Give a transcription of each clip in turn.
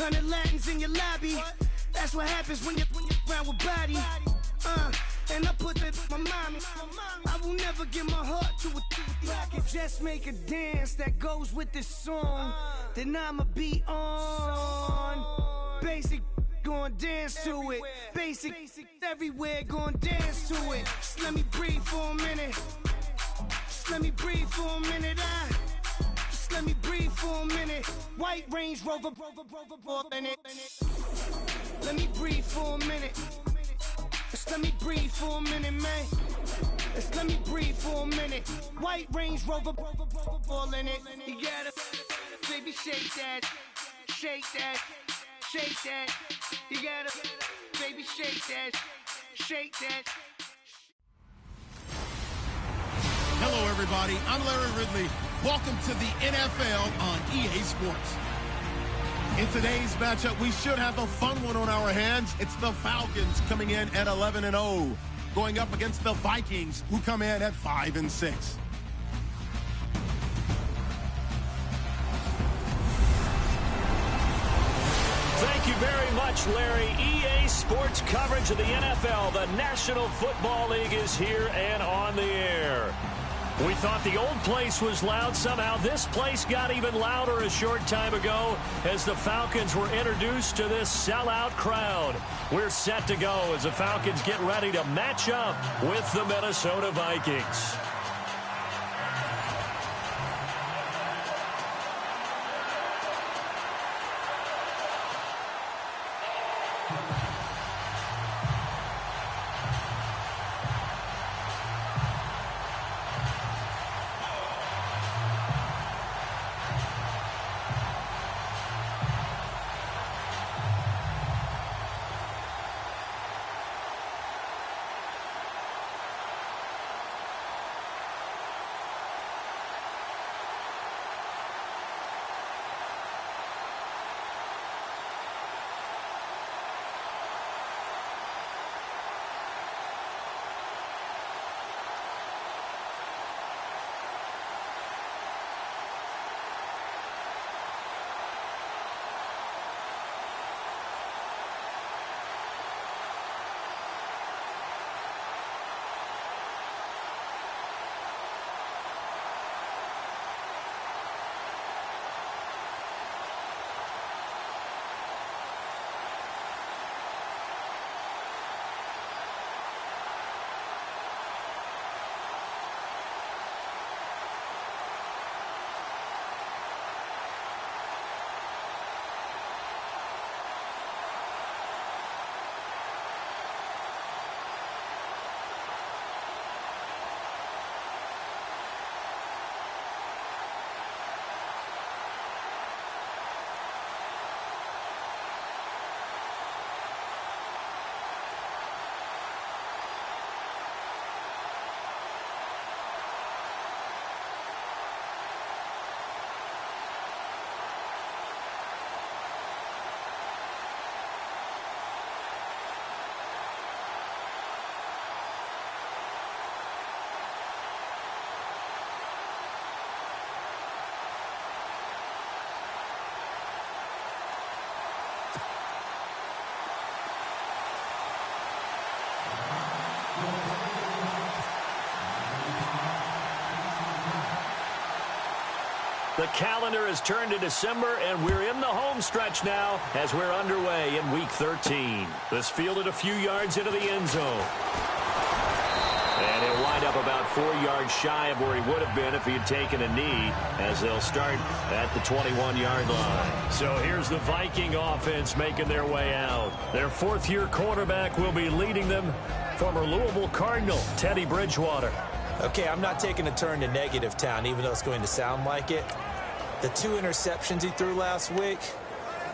100 Latins in your lobby. That's what happens when you're around with body. And I put that in my mommy. I will never give my heart to a I can just make a dance that goes with this song. Then I'ma be on. Basic, gon' dance to it. Basic, everywhere, gon' dance to it. Just let me breathe for a minute. Just let me breathe for a minute. Just let me breathe for a minute. White Range Rover, in it. Let me breathe for a minute. Just let me breathe for a minute, man. Just let me breathe for a minute. White Range Rover, all in it. You gotta, baby, shake that, shake that, shake that. You gotta, baby, shake that, shake that. Hello, everybody. I'm Larry Ridley. Welcome to the NFL on EA Sports. In today's matchup, we should have a fun one on our hands. It's the Falcons coming in at 11-0, going up against the Vikings, who come in at 5-6. Thank you very much, Larry. EA Sports coverage of the NFL. The National Football League is here and on the air. We thought the old place was loud. Somehow this place got even louder a short time ago as the Falcons were introduced to this sellout crowd. We're set to go as the Falcons get ready to match up with the Minnesota Vikings. The calendar has turned to December, and we're in the home stretch now as we're underway in Week 13. This fielded a few yards into the end zone. And he'll wind up about 4 yards shy of where he would have been if he had taken a knee, as they'll start at the 21-yard line. So here's the Viking offense making their way out. Their fourth-year quarterback will be leading them, former Louisville Cardinal Teddy Bridgewater. Okay, I'm not taking a turn to negative town, even though it's going to sound like it. The 2 interceptions he threw last week,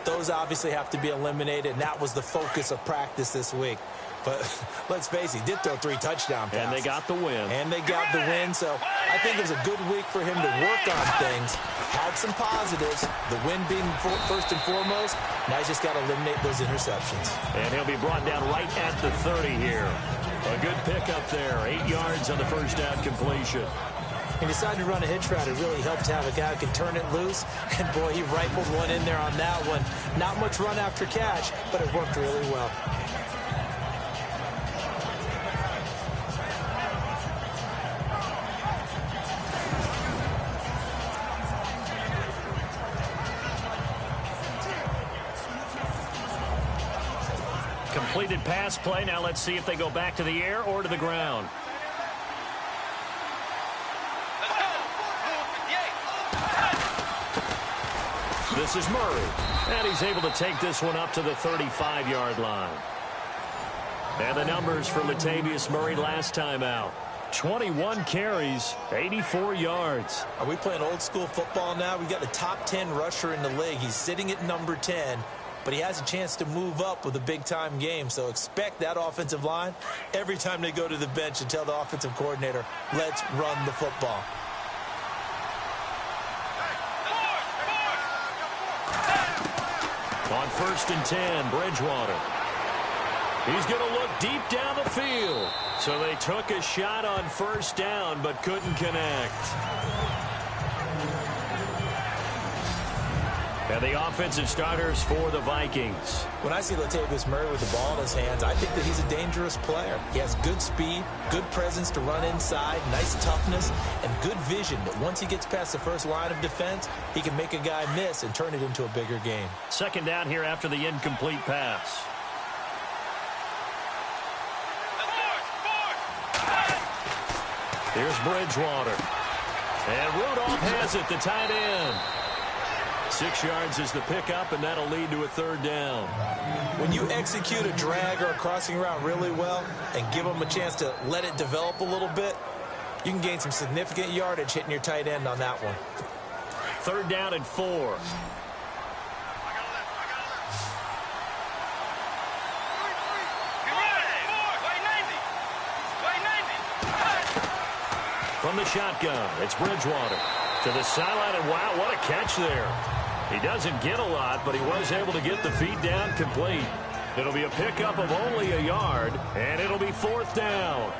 those obviously have to be eliminated, and that was the focus of practice this week. But let's face it, he did throw 3 touchdown passes. And they got the win. So I think it was a good week for him to work on things. Had some positives, the win being first and foremost. Now he's just got to eliminate those interceptions. And he'll be brought down right at the 30 here. A good pickup there, 8 yards on the first down completion. He decided to run a hitch route. It really helped to have a guy who can turn it loose. And, boy, he rifled one in there on that one. Not much run after catch, but it worked really well. Completed pass play. Now let's see if they go back to the air or to the ground. This is Murray. And he's able to take this one up to the 35-yard line. And the numbers for Latavius Murray last time out. 21 carries, 84 yards. Are we playing old school football now? We've got the top 10 rusher in the league. He's sitting at number 10. But he has a chance to move up with a big-time game. So expect that offensive line every time they go to the bench and tell the offensive coordinator, let's run the football. On 1st and 10, Bridgewater. He's going to look deep down the field. So they took a shot on 1st down but couldn't connect. And the offensive starters for the Vikings. When I see Latavius Murray with the ball in his hands, I think that he's a dangerous player. He has good speed, good presence to run inside, nice toughness, and good vision. But once he gets past the first line of defense, he can make a guy miss and turn it into a bigger game. 2nd down here after the incomplete pass. Here's Bridgewater. And Rudolph has it, the tight end. 6 yards is the pickup, and that'll lead to a 3rd down. When you execute a drag or a crossing route really well and give them a chance to let it develop a little bit, you can gain some significant yardage hitting your tight end on that one. 3rd down and 4. From the shotgun, it's Bridgewater to the sideline, and wow, what a catch there. He doesn't get a lot, but he was able to get the feet down complete. It'll be a pickup of only a yard, and it'll be 4th down.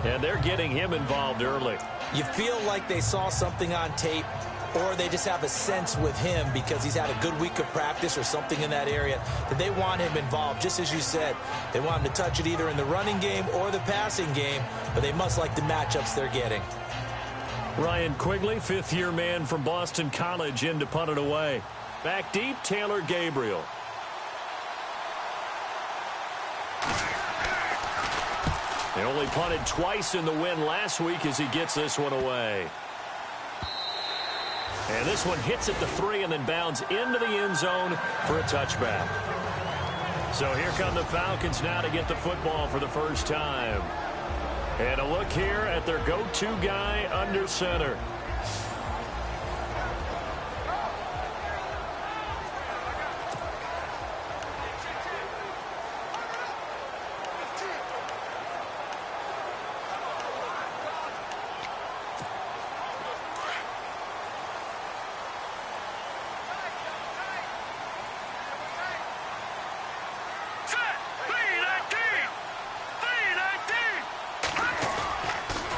And they're getting him involved early. You feel like they saw something on tape, or they just have a sense with him because he's had a good week of practice or something in that area that they want him involved. Just as you said, they want him to touch it either in the running game or the passing game, but they must like the matchups they're getting. Ryan Quigley, 5th-year man from Boston College, in to punt it away. Back deep, Taylor Gabriel. They only punted twice in the win last week as he gets this one away. And this one hits at the 3 and then bounds into the end zone for a touchback. So here come the Falcons now to get the football for the first time. And a look here at their go-to guy under center.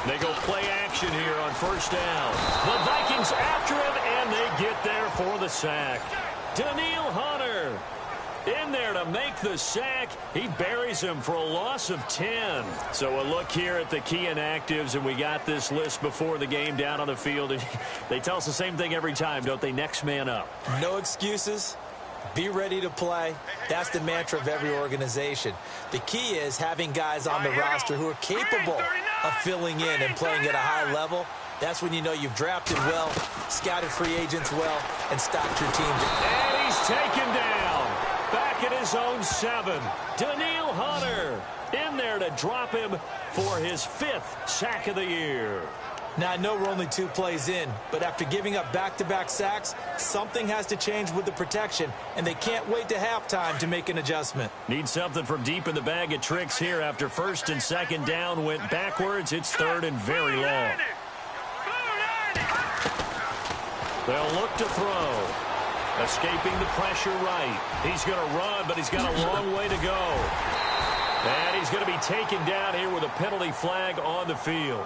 They go play action here on 1st down. The Vikings after him, and they get there for the sack. Daniil Hunter in there to make the sack. He buries him for a loss of 10. So a look here at the key inactives, and we got this list before the game down on the field. They tell us the same thing every time, don't they? Next man up. No excuses. Be ready to play. That's the mantra of every organization. The key is having guys on the roster who are capable of filling in and playing at a high level. That's when you know you've drafted well, scouted free agents well, and stocked your team. And he's taken down. Back at his own 7. Daniil Hunter in there to drop him for his 5th sack of the year. Now, I know we're only 2 plays in, but after giving up back-to-back sacks, something has to change with the protection, and they can't wait to halftime to make an adjustment. Need something from deep in the bag of tricks here after 1st and 2nd down went backwards. It's 3rd and very long. They'll look to throw. Escaping the pressure right. He's going to run, but he's got a long way to go. And he's going to be taken down here with a penalty flag on the field.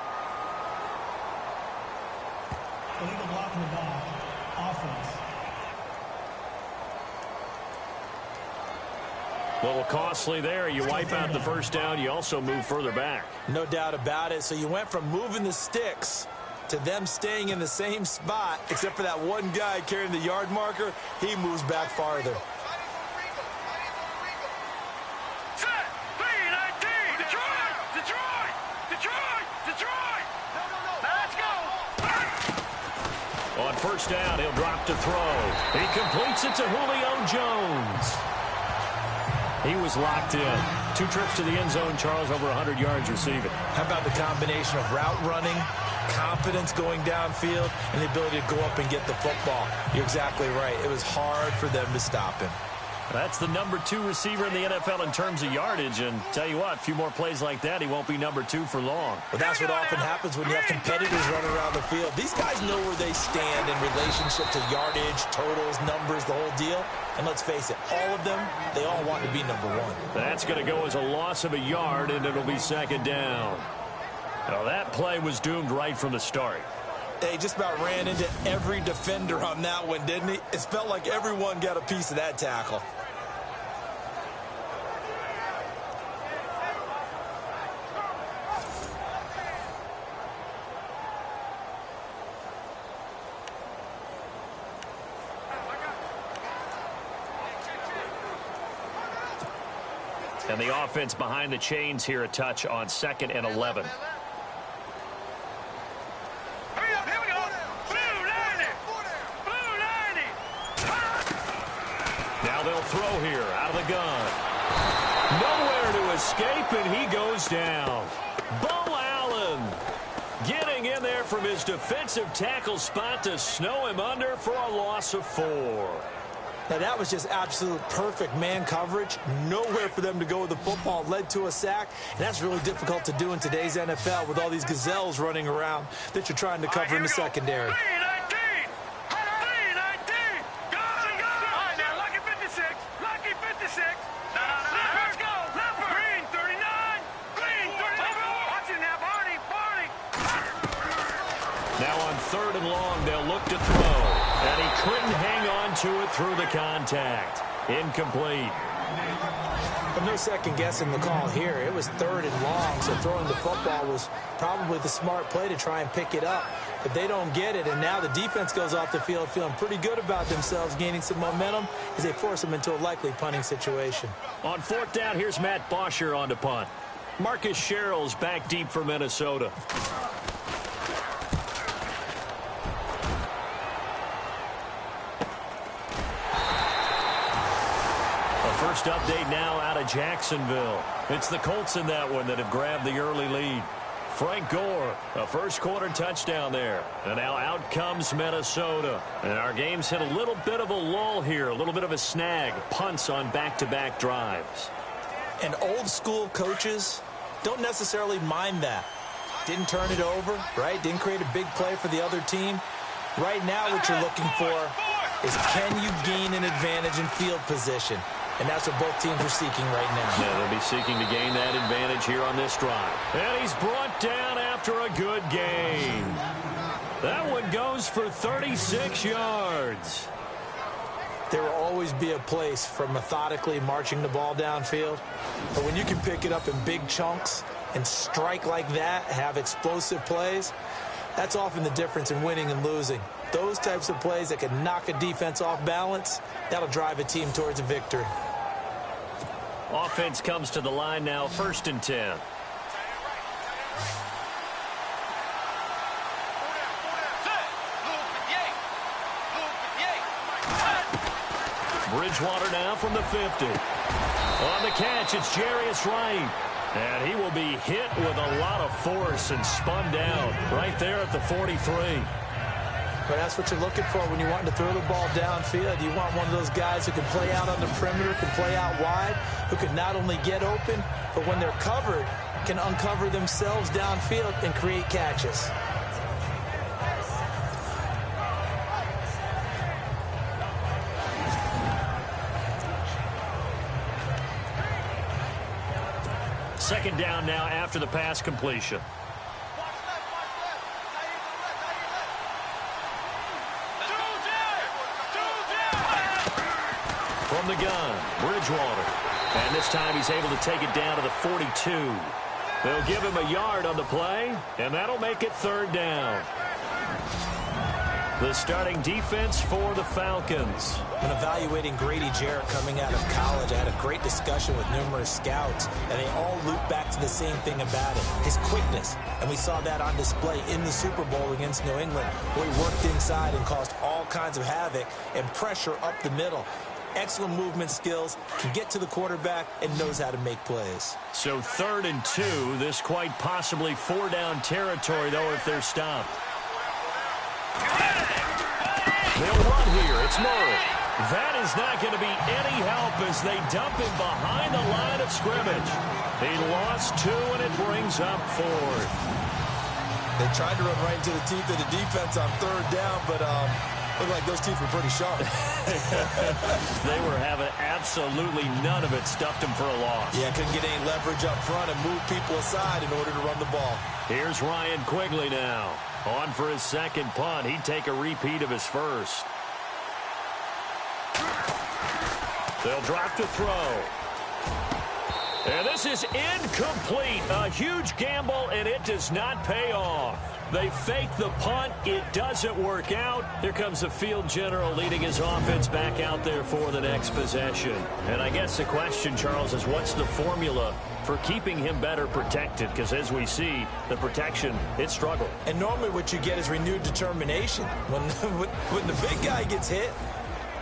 A little costly there. You wipe out the first down. You also move further back. No doubt about it. So you went from moving the sticks to them staying in the same spot, except for that one guy carrying the yard marker. He moves back farther. On first down, he'll drop to throw. He completes it to Julio Jones. He was locked in. 2 trips to the end zone, Charles, over 100 yards receiving. How about the combination of route running, confidence going downfield, and the ability to go up and get the football? You're exactly right. It was hard for them to stop him. That's the number 2 receiver in the NFL in terms of yardage. And tell you what, a few more plays like that, he won't be number 2 for long. But that's what often happens when you have competitors running around the field. These guys know where they stand in relationship to yardage, totals, numbers, the whole deal. And let's face it, all of them, they all want to be number 1. That's going to go as a loss of a yard, and it'll be second down. Now, that play was doomed right from the start. They just about ran into every defender on that one, didn't he? It felt like everyone got a piece of that tackle. And the offense behind the chains here, a touch on 2nd and 11. Now they'll throw here out of the gun. Nowhere to escape, and he goes down. Bo Allen getting in there from his defensive tackle spot to snow him under for a loss of 4. Now, that was just absolute perfect man coverage. Nowhere for them to go with the football. Led to a sack, and that's really difficult to do in today's NFL with all these gazelles running around that you're trying to cover in the secondary. Now on 3rd and long, they'll look to throw. And he couldn't hang on to it through the contact. Incomplete. But no second guessing the call here. It was 3rd and long, so throwing the football was probably the smart play to try and pick it up. But they don't get it, and now the defense goes off the field feeling pretty good about themselves, gaining some momentum as they force them into a likely punting situation. On 4th down, here's Matt Bosher on to punt. Marcus Sherrill's back deep for Minnesota. First update now out of Jacksonville. It's the Colts in that one that have grabbed the early lead. Frank Gore, a first-quarter touchdown there. And now out comes Minnesota. And our game's hit a little bit of a lull here, a little bit of a snag. Punts on back-to-back drives. And old-school coaches don't necessarily mind that. Didn't turn it over, right? Didn't create a big play for the other team. Right now what you're looking for is, can you gain an advantage in field position? And that's what both teams are seeking right now. Yeah, they'll be seeking to gain that advantage here on this drive. And he's brought down after a good gain. That one goes for 36 yards. There will always be a place for methodically marching the ball downfield. But when you can pick it up in big chunks and strike like that, have explosive plays, that's often the difference in winning and losing. Those types of plays that can knock a defense off balance, that'll drive a team towards a victory. Offense comes to the line now, 1st and 10. Bridgewater now from the 50. On the catch, it's Jarius Wright. And he will be hit with a lot of force and spun down right there at the 43. But that's what you're looking for when you want to throw the ball downfield. You want one of those guys who can play out on the perimeter, can play out wide, who can not only get open, but when they're covered, can uncover themselves downfield and create catches. Second down now after the pass completion. From the gun, Bridgewater. And this time he's able to take it down to the 42. They'll give him a yard on the play, and that'll make it 3rd down. The starting defense for the Falcons. When evaluating Grady Jarrett coming out of college, I had a great discussion with numerous scouts, and they all loop back to the same thing about it, his quickness. And we saw that on display in the Super Bowl against New England, where he worked inside and caused all kinds of havoc and pressure up the middle. Excellent movement skills, can get to the quarterback, and knows how to make plays. So 3rd and 2, this quite possibly 4-down territory, though, if they're stopped. They'll run here. It's Murray. That is not going to be any help as they dump him behind the line of scrimmage. He lost 2, and it brings up 4th. They tried to run right into the teeth of the defense on 3rd down, but looked like those teeth were pretty sharp. They were having absolutely none of it. Stuffed him for a loss. Yeah, couldn't get any leverage up front and move people aside in order to run the ball. Here's Ryan Quigley now. On for his 2nd punt. He'd take a repeat of his 1st. They'll drop to throw. And this is incomplete. A huge gamble, and it does not pay off. They fake the punt. It doesn't work out. Here comes the field general leading his offense back out there for the next possession. And I guess the question, Charles, is what's the formula for keeping him better protected? Because as we see, the protection, it struggled. And normally what you get is renewed determination. When the big guy gets hit,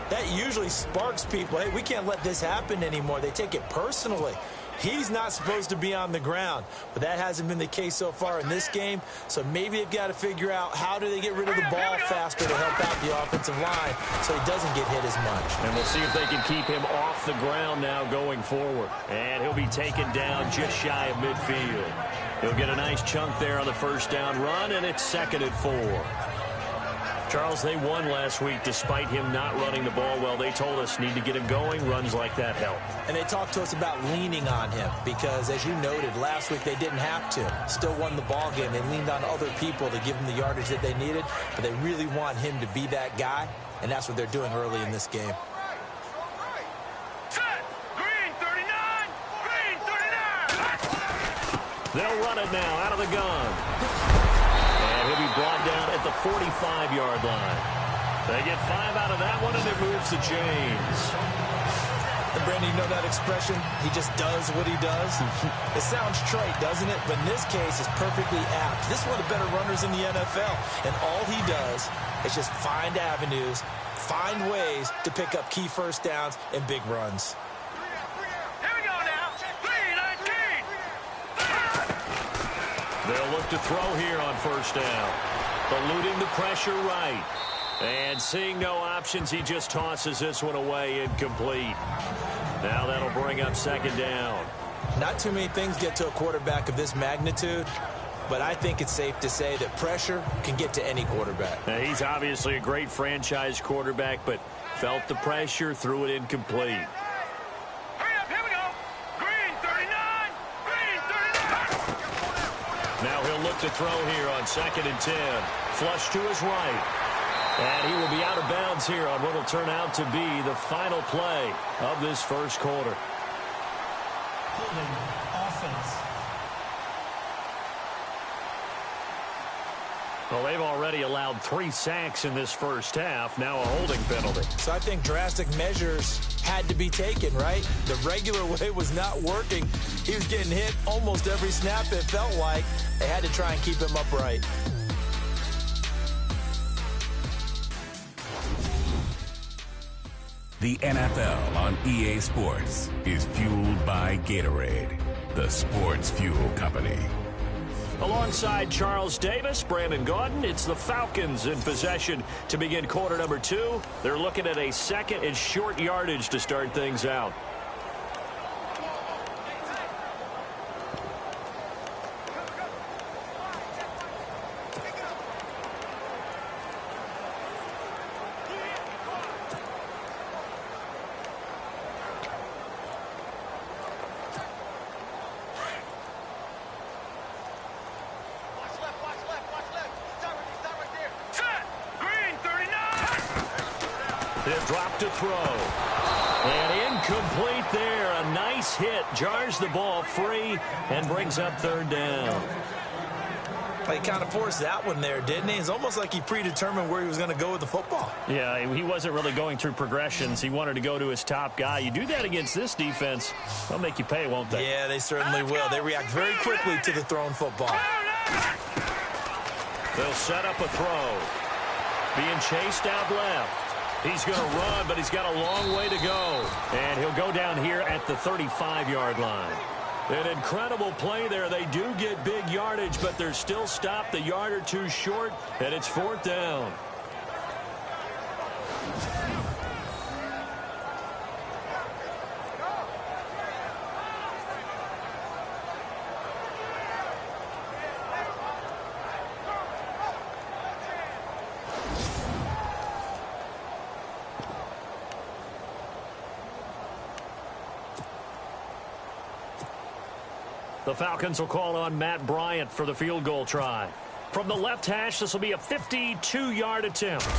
that usually sparks people. Hey, we can't let this happen anymore. They take it personally. He's not supposed to be on the ground, but that hasn't been the case so far in this game. So maybe they've got to figure out how do they get rid of the ball faster to help out the offensive line so he doesn't get hit as much. And we'll see if they can keep him off the ground now going forward. And he'll be taken down just shy of midfield. He'll get a nice chunk there on the 1st down run, and it's 2nd and 4. Charles, they won last week despite him not running the ball well. They told us need to get him going. Runs like that help. And they talked to us about leaning on him because, as you noted, last week they didn't have to. Still won the ball game. They leaned on other people to give them the yardage that they needed, but they really want him to be that guy, and that's what they're doing early in this game. They'll run it now out of the gun. And he'll be brought down at the 45-yard line. They get 5 out of that one, and it moves to James. And Brandon, you know that expression? He just does what he does. It sounds trite, doesn't it? But in this case, it's perfectly apt. This is one of the better runners in the NFL. And all he does is just find avenues, find ways to pick up key 1st downs and big runs. They'll look to throw here on 1st down. Eluding the pressure right. And seeing no options, he just tosses this one away incomplete. Now that'll bring up 2nd down. Not too many things get to a quarterback of this magnitude, but I think it's safe to say that pressure can get to any quarterback. Now, he's obviously a great franchise quarterback, but felt the pressure, threw it incomplete. Now he'll look to throw here on 2nd and 10. Flush to his right. And he will be out of bounds here on what will turn out to be the final play of this 1st quarter. Offense. Well, they've already allowed 3 sacks in this 1st half. Now a holding penalty. So I think drastic measures had to be taken, right? The regular way was not working. He was getting hit almost every snap, it felt like. They had to try and keep him upright. The NFL on EA Sports is fueled by Gatorade, the sports fuel company. Alongside Charles Davis, Brandon Gaudin, it's the Falcons in possession to begin quarter number 2. They're looking at a 2nd and short yardage to start things out. They'll drop to throw. And Incomplete there. A nice hit. Jars the ball free and brings up third down. He kind of forced that one there, didn't he? It's almost like he predetermined where he was going to go with the football. Yeah, he wasn't really going through progressions. He wanted to go to his top guy. You do that against this defense, they'll make you pay, won't they? Yeah, they certainly will. They react very quickly to the thrown football. They'll set up a throw. Being chased out left. He's going to run, but he's got a long way to go. And he'll go down here at the 35-yard line. An incredible play there. They do get big yardage, but they're still stopped a yard or two short, and it's fourth down. The Falcons will call on Matt Bryant for the field goal try. From the left hash, this will be a 52-yard attempt.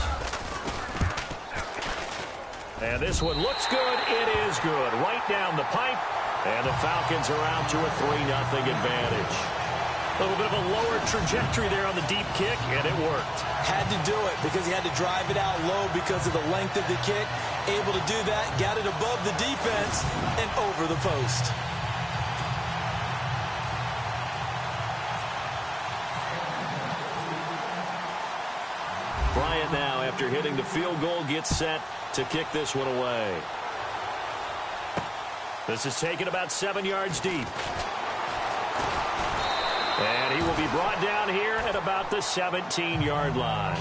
And this one looks good. It is good. Right down the pipe. And the Falcons are out to a 3-0 advantage. A little bit of a lower trajectory there on the deep kick, and it worked. Had to do it because he had to drive it out low because of the length of the kick. Able to do that, got it above the defense, and over the post. Bryant now, after hitting the field goal, gets set to kick this one away. This is taken about 7 yards deep. And he will be brought down here at about the 17-yard line.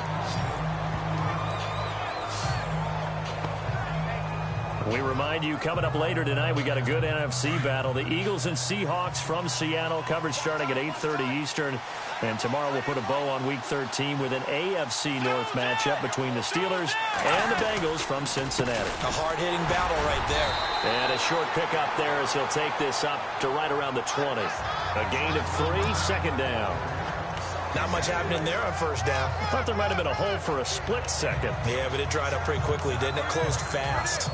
We remind you, coming up later tonight, we got a good NFC battle. The Eagles and Seahawks from Seattle, coverage starting at 8:30 Eastern. And tomorrow we'll put a bow on Week 13 with an AFC North matchup between the Steelers and the Bengals from Cincinnati. A hard-hitting battle right there. And a short pickup there as he'll take this up to right around the 20. A gain of 3, second down. Not much happening there on first down. I thought there might have been a hole for a split second. Yeah, but it dried up pretty quickly, didn't it? Closed fast.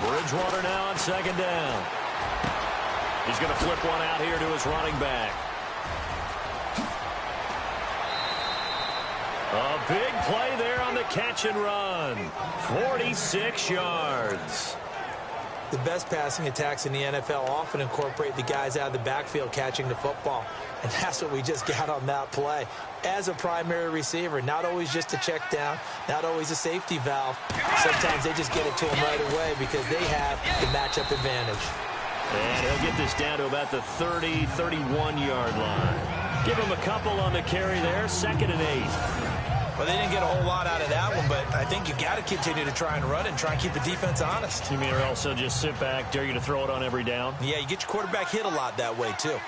Bridgewater now on second down. He's going to flip one out here to his running back. A big play there on the catch and run. 46 yards. The best passing attacks in the NFL often incorporate the guys out of the backfield catching the football. And that's what we just got on that play. As a primary receiver, not always just a check down, not always a safety valve. Sometimes they just get it to him right away because they have the matchup advantage. And he'll get this down to about the 30, 31-yard line. Give him a couple on the carry there, 2nd and 8. Well, they didn't get a whole lot out of that one, but I think you got to continue to try and run and try and keep the defense honest. You mean or also just sit back, dare you to throw it on every down? Yeah, you get your quarterback hit a lot that way, too.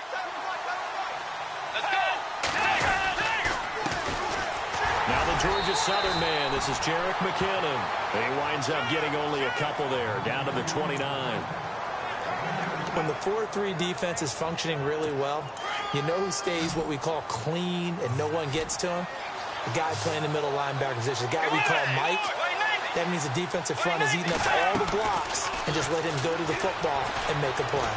Now the Georgia Southern man, this is Jerick McKinnon. He winds up getting only a couple there, down to the 29. When the 4-3 defense is functioning really well, you know who stays what we call clean and no one gets to him? The guy playing the middle linebacker position, the guy we call Mike. That means the defensive front is eating up all the blocks and just let him go to the football and make a play.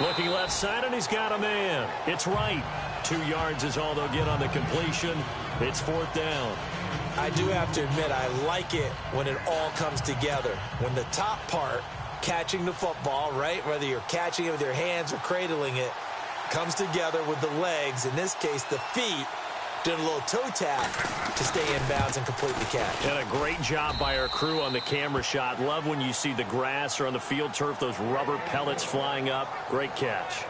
Looking left side, and he's got a man. It's right. 2 yards is all they'll get on the completion. It's 4th down. I do have to admit, I like it when it all comes together. When the top part, catching the football, right, whether you're catching it with your hands or cradling it, comes together with the legs, in this case the feet, did a little toe tap to stay in bounds and complete the catch. And a great job by our crew on the camera shot. Love when you see the grass or on the field turf, those rubber pellets flying up. Great catch.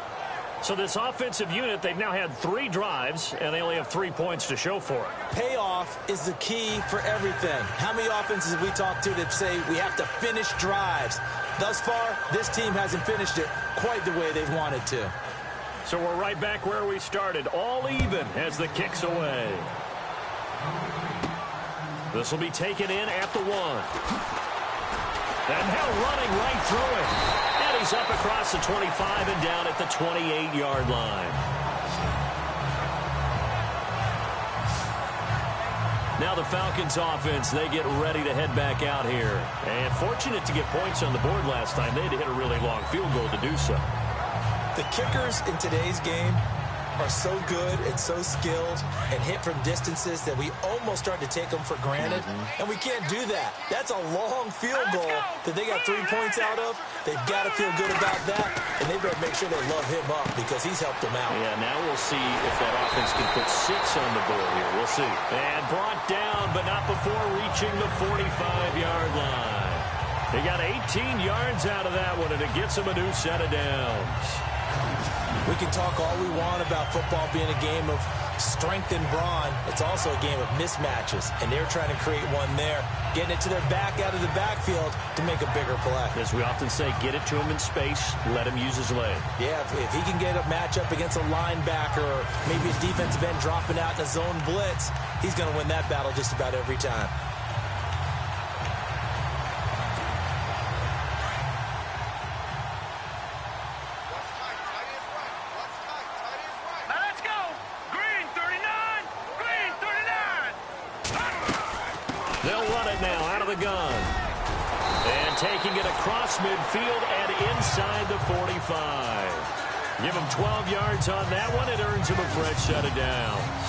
So this offensive unit, they've now had 3 drives, and they only have 3 points to show for it. Payoff is the key for everything. How many offenses have we talked to that say we have to finish drives? Thus far, this team hasn't finished it quite the way they've wanted to. So we're right back where we started, all even as the kick's away. This will be taken in at the 1. And now running right through it. And he He's up across the 25 and down at the 28-yard line. Now the Falcons offense, they get ready to head back out here. And fortunate to get points on the board last time. They had to hit a really long field goal to do so. The kickers in today's game are so good and so skilled and hit from distances that we almost start to take them for granted, and we can't do that. That's a long field goal that they got 3 points out of. They've got to feel good about that, and they better make sure they love him up because he's helped them out. Yeah, now we'll see if that offense can put 6 on the board here. We'll see. And brought down, but not before reaching the 45-yard line. They got 18 yards out of that one, and it gets them a new set of downs. We can talk all we want about football being a game of strength and brawn. It's also a game of mismatches, and they're trying to create one there, getting it to their back out of the backfield to make a bigger play. As we often say, get it to him in space, let him use his leg. Yeah, if he can get a matchup against a linebacker or maybe a defensive end dropping out in a zone blitz, he's going to win that battle just about every time. Gun. And taking it across midfield and inside the 45. Give him 12 yards on that one. It earns him a fresh set of downs.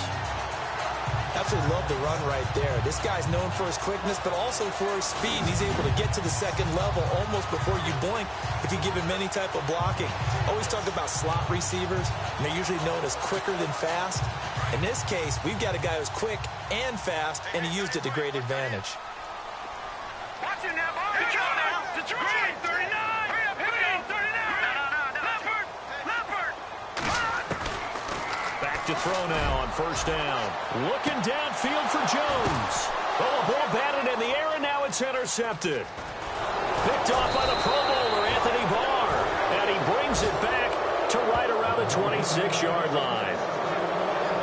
Absolutely love the run right there. This guy's known for his quickness, but also for his speed. He's able to get to the second level almost before you blink if you give him any type of blocking. Always talk about slot receivers, and they're usually known as quicker than fast. In this case, we've got a guy who's quick and fast, and he used it to great advantage. To throw now on first down. Looking downfield for Jones. Oh, a ball batted in the air, and now it's intercepted. Picked off by the Pro Bowler, Anthony Barr. And he brings it back to right around the 26-yard line.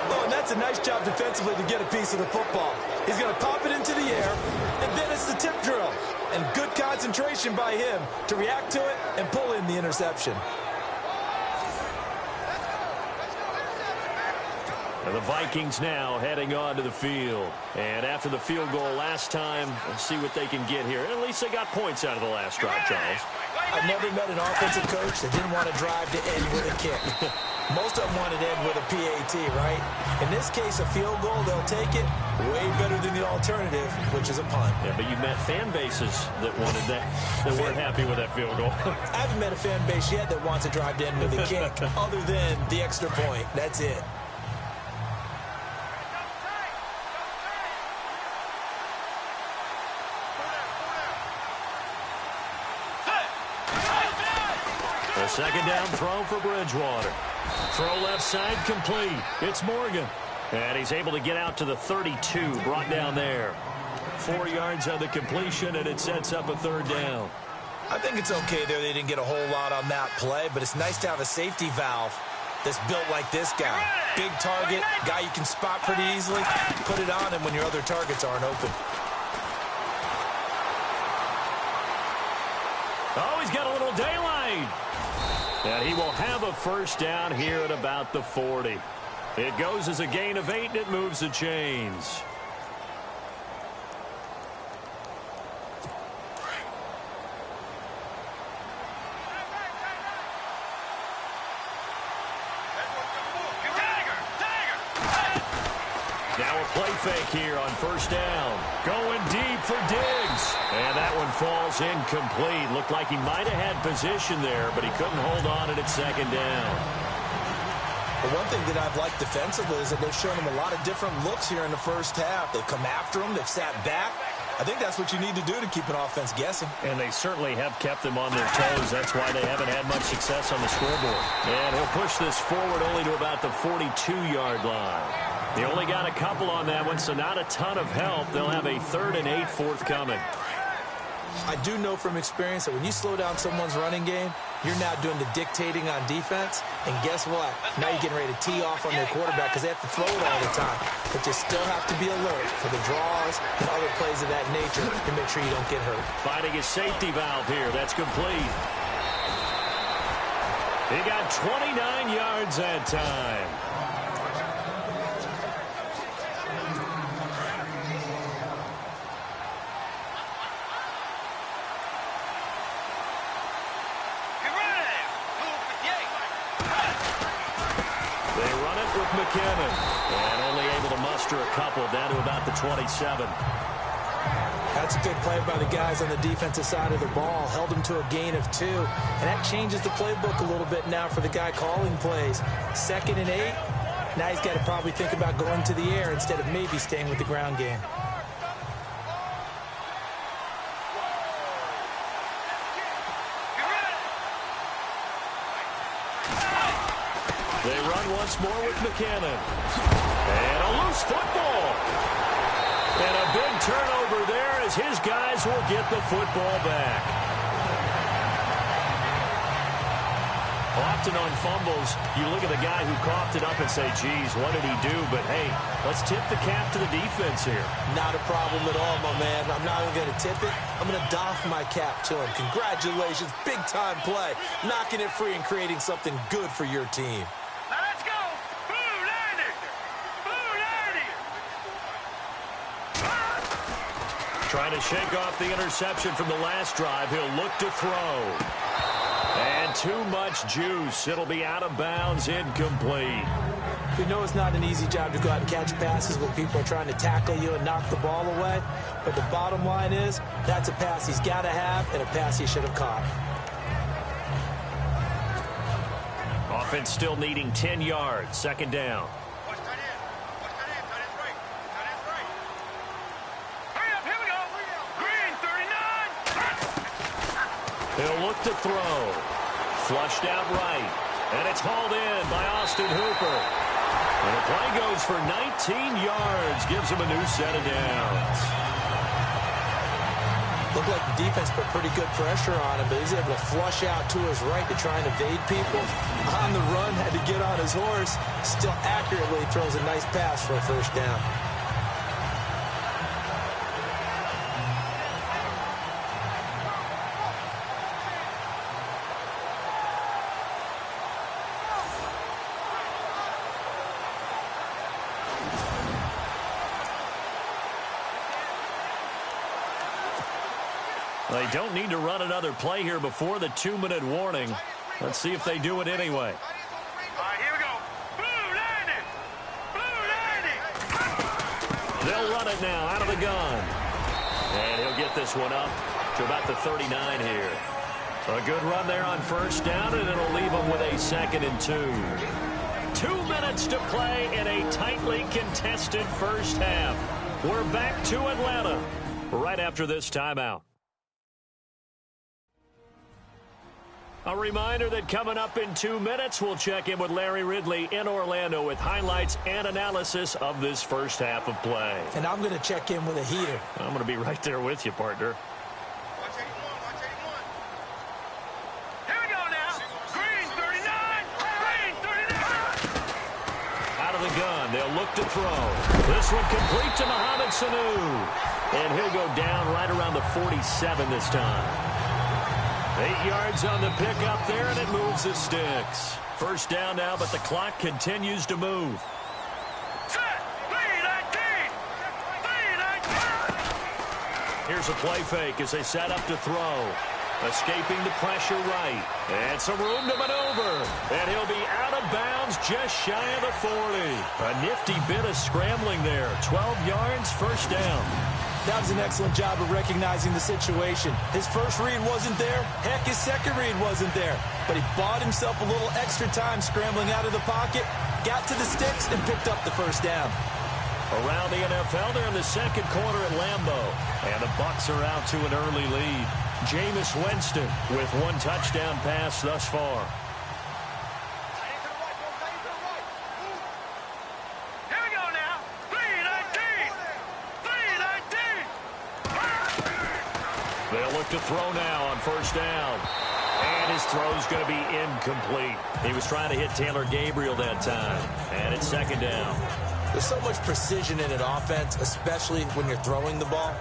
Oh, and that's a nice job defensively to get a piece of the football. He's going to pop it into the air, and then it's the tip drill. And good concentration by him to react to it and pull in the interception. And the Vikings now heading on to the field. And after the field goal last time, let's see what they can get here. At least they got points out of the last drive, Charles. I've never met an offensive coach that didn't want to drive to end with a kick. Most of them wanted to end with a PAT, right? In this case, a field goal, they'll take it. Way better than the alternative, which is a punt. Yeah, but you met fan bases that wanted that, that weren't happy with that field goal. I haven't met a fan base yet that wants to drive to end with a kick, other than the extra point. That's it. A second down throw for Bridgewater. Throw left side complete. It's Morgan. And he's able to get out to the 32, brought down there. 4 yards on the completion, and it sets up a third down. I think it's okay there. They didn't get a whole lot on that play, but it's nice to have a safety valve that's built like this guy. Big target, guy you can spot pretty easily. Put it on him when your other targets aren't open. Oh, he's got a little daylight. And he will have a first down here at about the 40. It goes as a gain of 8, and it moves the chains. Now a play fake here on first down. Going deep for Diggs. And that one falls incomplete. Looked like he might have had position there, but he couldn't hold on at its second down. The one thing that I've liked defensively is that they've shown him a lot of different looks here in the first half. They've come after him. They've sat back. I think that's what you need to do to keep an offense guessing. And they certainly have kept them on their toes. That's why they haven't had much success on the scoreboard. And he'll push this forward only to about the 42-yard line. They only got a couple on that one, so not a ton of help. They'll have a 3rd and 8 forthcoming. I do know from experience that when you slow down someone's running game, you're now doing the dictating on defense. And guess what? Now you're getting ready to tee off on their quarterback because they have to throw it all the time. But you still have to be alert for the draws and other plays of that nature to make sure you don't get hurt. Finding his safety valve here. That's complete. He got 29 yards that time. They run it with McKinnon. And only able to muster a couple down to about the 27. That's a good play by the guys on the defensive side of the ball. Held him to a gain of 2. And that changes the playbook a little bit now for the guy calling plays. 2nd and 8. Now he's got to probably think about going to the air instead of maybe staying with the ground game. They run once more with McKinnon. And a loose football. And a big turnover there as his guys will get the football back. Often on fumbles, you look at the guy who coughed it up and say, geez, what did he do? But, hey, let's tip the cap to the defense here. Not a problem at all, my man. I'm not even going to tip it. I'm going to doff my cap to him. Congratulations. Big-time play. Knocking it free and creating something good for your team. Trying to shake off the interception from the last drive. He'll look to throw. And too much juice. It'll be out of bounds, incomplete. We know it's not an easy job to go out and catch passes when people are trying to tackle you and knock the ball away. But the bottom line is, that's a pass he's got to have and a pass he should have caught. Offense still needing 10 yards. 2nd down. He'll look to throw. Flushed out right. And it's hauled in by Austin Hooper. And the play goes for 19 yards. Gives him a new set of downs. Looked like the defense put pretty good pressure on him, but he's able to flush out to his right to try and evade people. On the run, had to get on his horse. Still accurately throws a nice pass for a 1st down. They don't need to run another play here before the 2-minute warning. Let's see if they do it anyway. All right, here we go. Blue landing! Blue landing! They'll run it now out of the gun. And he'll get this one up to about the 39 here. A good run there on 1st down, and it'll leave them with a 2nd and 2. 2 minutes to play in a tightly contested 1st half. We're back to Atlanta right after this timeout. A reminder that coming up in 2 minutes, we'll check in with Larry Ridley in Orlando with highlights and analysis of this 1st half of play. And I'm going to check in with a heater. I'm going to be right there with you, partner. Watch 81, watch 81. Here we go now. Green 39, green 39. Out of the gun, they'll look to throw. This one complete to Mohamed Sanu. And he'll go down right around the 47 this time. 8 yards on the pickup there, and it moves the sticks. 1st down now, but the clock continues to move. Set, 3-19, 3-19. Here's a play fake as they set up to throw. Escaping the pressure right. And some room to maneuver. And he'll be out of bounds just shy of the 40. A nifty bit of scrambling there. 12 yards, 1st down. That was an excellent job of recognizing the situation. His first read wasn't there. Heck, his second read wasn't there. But he bought himself a little extra time scrambling out of the pocket, got to the sticks, and picked up the 1st down. Around the NFL, they're in the 2nd quarter at Lambeau. And the Bucs are out to an early lead. Jameis Winston with 1 touchdown pass thus far. They'll look to throw now on 1st down. And his throw's going to be incomplete. He was trying to hit Taylor Gabriel that time. And it's 2nd down. There's so much precision in an offense, especially when you're throwing the ball.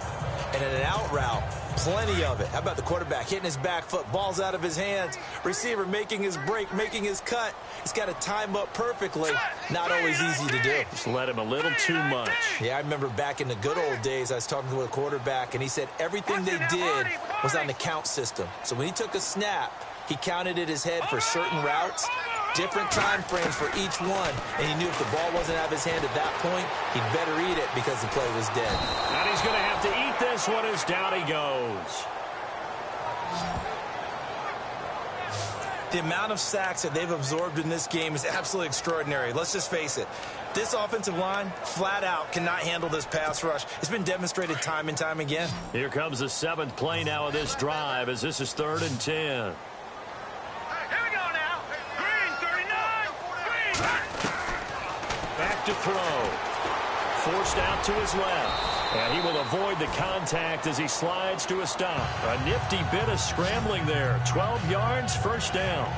And in an out route, plenty of it. How about the quarterback hitting his back foot, balls out of his hands, receiver making his break, making his cut. He's got to time up perfectly. Not always easy to do. Just let him a little too much. Yeah, I remember back in the good old days, I was talking to a quarterback, and he said everything they did was on the count system. So when he took a snap, he counted in his head for certain routes, different time frames for each one, and he knew if the ball wasn't out of his hand at that point, he'd better eat it because the play was dead. And he's going to have to eat this one as down he goes. The amount of sacks that they've absorbed in this game is absolutely extraordinary. Let's just face it. This offensive line, flat out, cannot handle this pass rush. It's been demonstrated time and time again. Here comes the 7th play now of this drive as this is 3rd and 10. Here we go now. Green, 39. Green. Back to throw. Forced out to his left. And he will avoid the contact as he slides to a stop. A nifty bit of scrambling there. 12 yards, first down.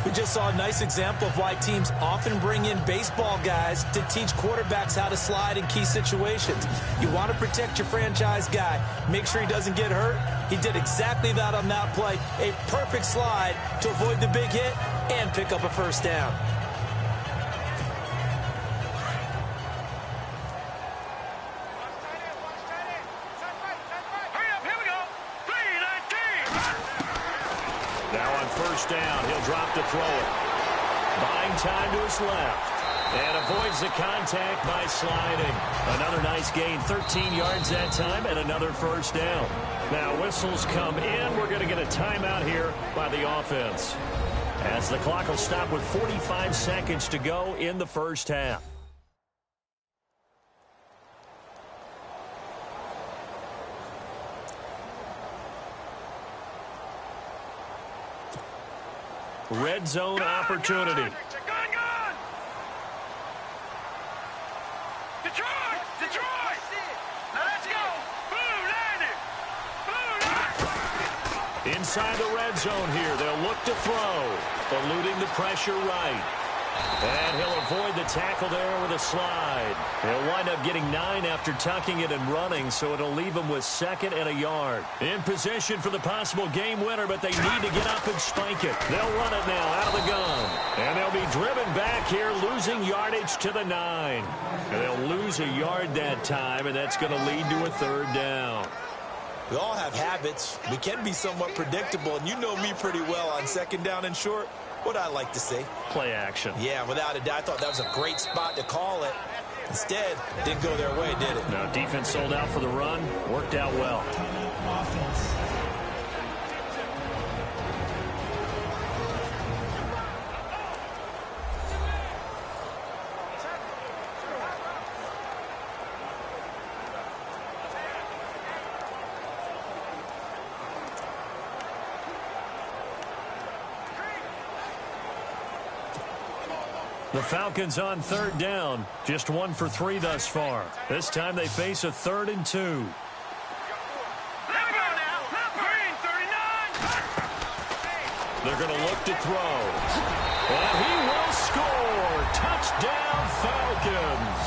We just saw a nice example of why teams often bring in baseball guys to teach quarterbacks how to slide in key situations. You want to protect your franchise guy. Make sure he doesn't get hurt. He did exactly that on that play. A perfect slide to avoid the big hit and pick up a first down. First down, he'll drop to throw it. Buying time to his left. And avoids the contact by sliding. Another nice gain, 13 yards that time, and another first down. Now whistles come in. We're going to get a timeout here by the offense, as the clock will stop with 45 seconds to go in the first half. Red zone opportunity. Gun. Detroit. Now let's go. Blue landed. Inside the red zone here. They'll look to throw. Eluding the pressure right. And he'll avoid the tackle there with a slide. He'll wind up getting 9 after tucking it and running, so it'll leave him with 2nd and a yard. In position for the possible game winner, but they need to get up and spike it. They'll run it now out of the gun. And they'll be driven back here, losing yardage to the 9. And they'll lose a yard that time, and that's going to lead to a 3rd down. We all have habits. We can be somewhat predictable, and you know me pretty well on 2nd down and short. What I like to say. Play action. Yeah, without a doubt. I thought that was a great spot to call it. Instead, didn't go their way, did it? No, defense sold out for the run. Worked out well. Offense. The Falcons on 3rd down. Just 1 for 3 thus far. This time they face a 3rd and 2. Green, 39. They're going to look to throw. And he will score. Touchdown, Falcons.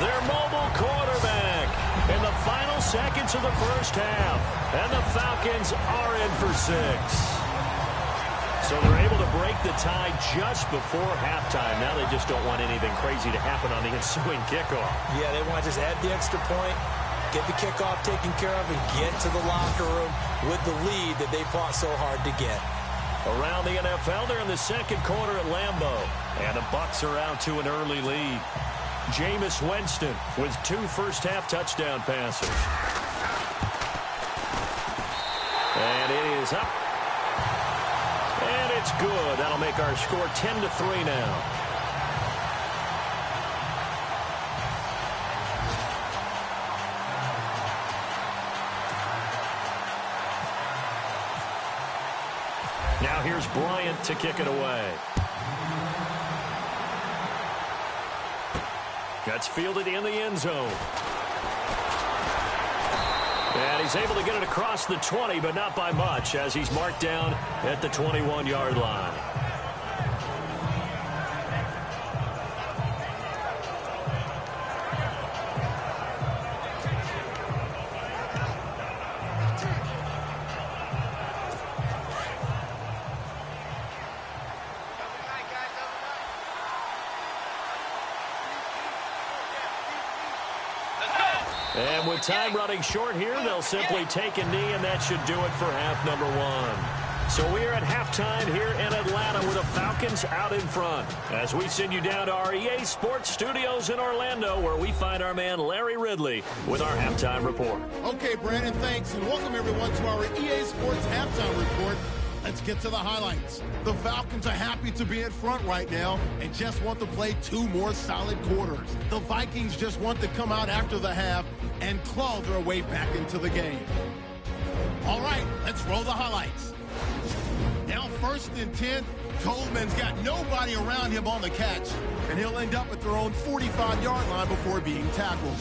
Their mobile quarterback in the final seconds of the first half. And the Falcons are in for 6. So they're able to break the tie just before halftime. Now they just don't want anything crazy to happen on the ensuing kickoff. Yeah, they want to just add the extra point, get the kickoff taken care of, and get to the locker room with the lead that they fought so hard to get. Around the NFL, they're in the 2nd quarter at Lambeau. And the Bucs are out to an early lead. Jameis Winston with 2 first-half touchdown passes. And it is up. And it's good. That'll make our score 10-3 now. Now here's Bryant to kick it away. That's fielded in the end zone. And he's able to get it across the 20, but not by much, as he's marked down at the 21-yard line. And with time running short here, they'll simply take a knee, and that should do it for half number one. So we are at halftime here in Atlanta with the Falcons out in front. As we send you down to our EA Sports Studios in Orlando, where we find our man Larry Ridley with our halftime report. Okay, Brandon, thanks, and welcome everyone to our EA Sports halftime report. Let's get to the highlights. The Falcons are happy to be in front right now and just want to play 2 more solid quarters. The Vikings just want to come out after the half and claw their way back into the game. All right, let's roll the highlights. Now 1st and 10, Coleman's got nobody around him on the catch, and he'll end up at their own 45-yard line before being tackled.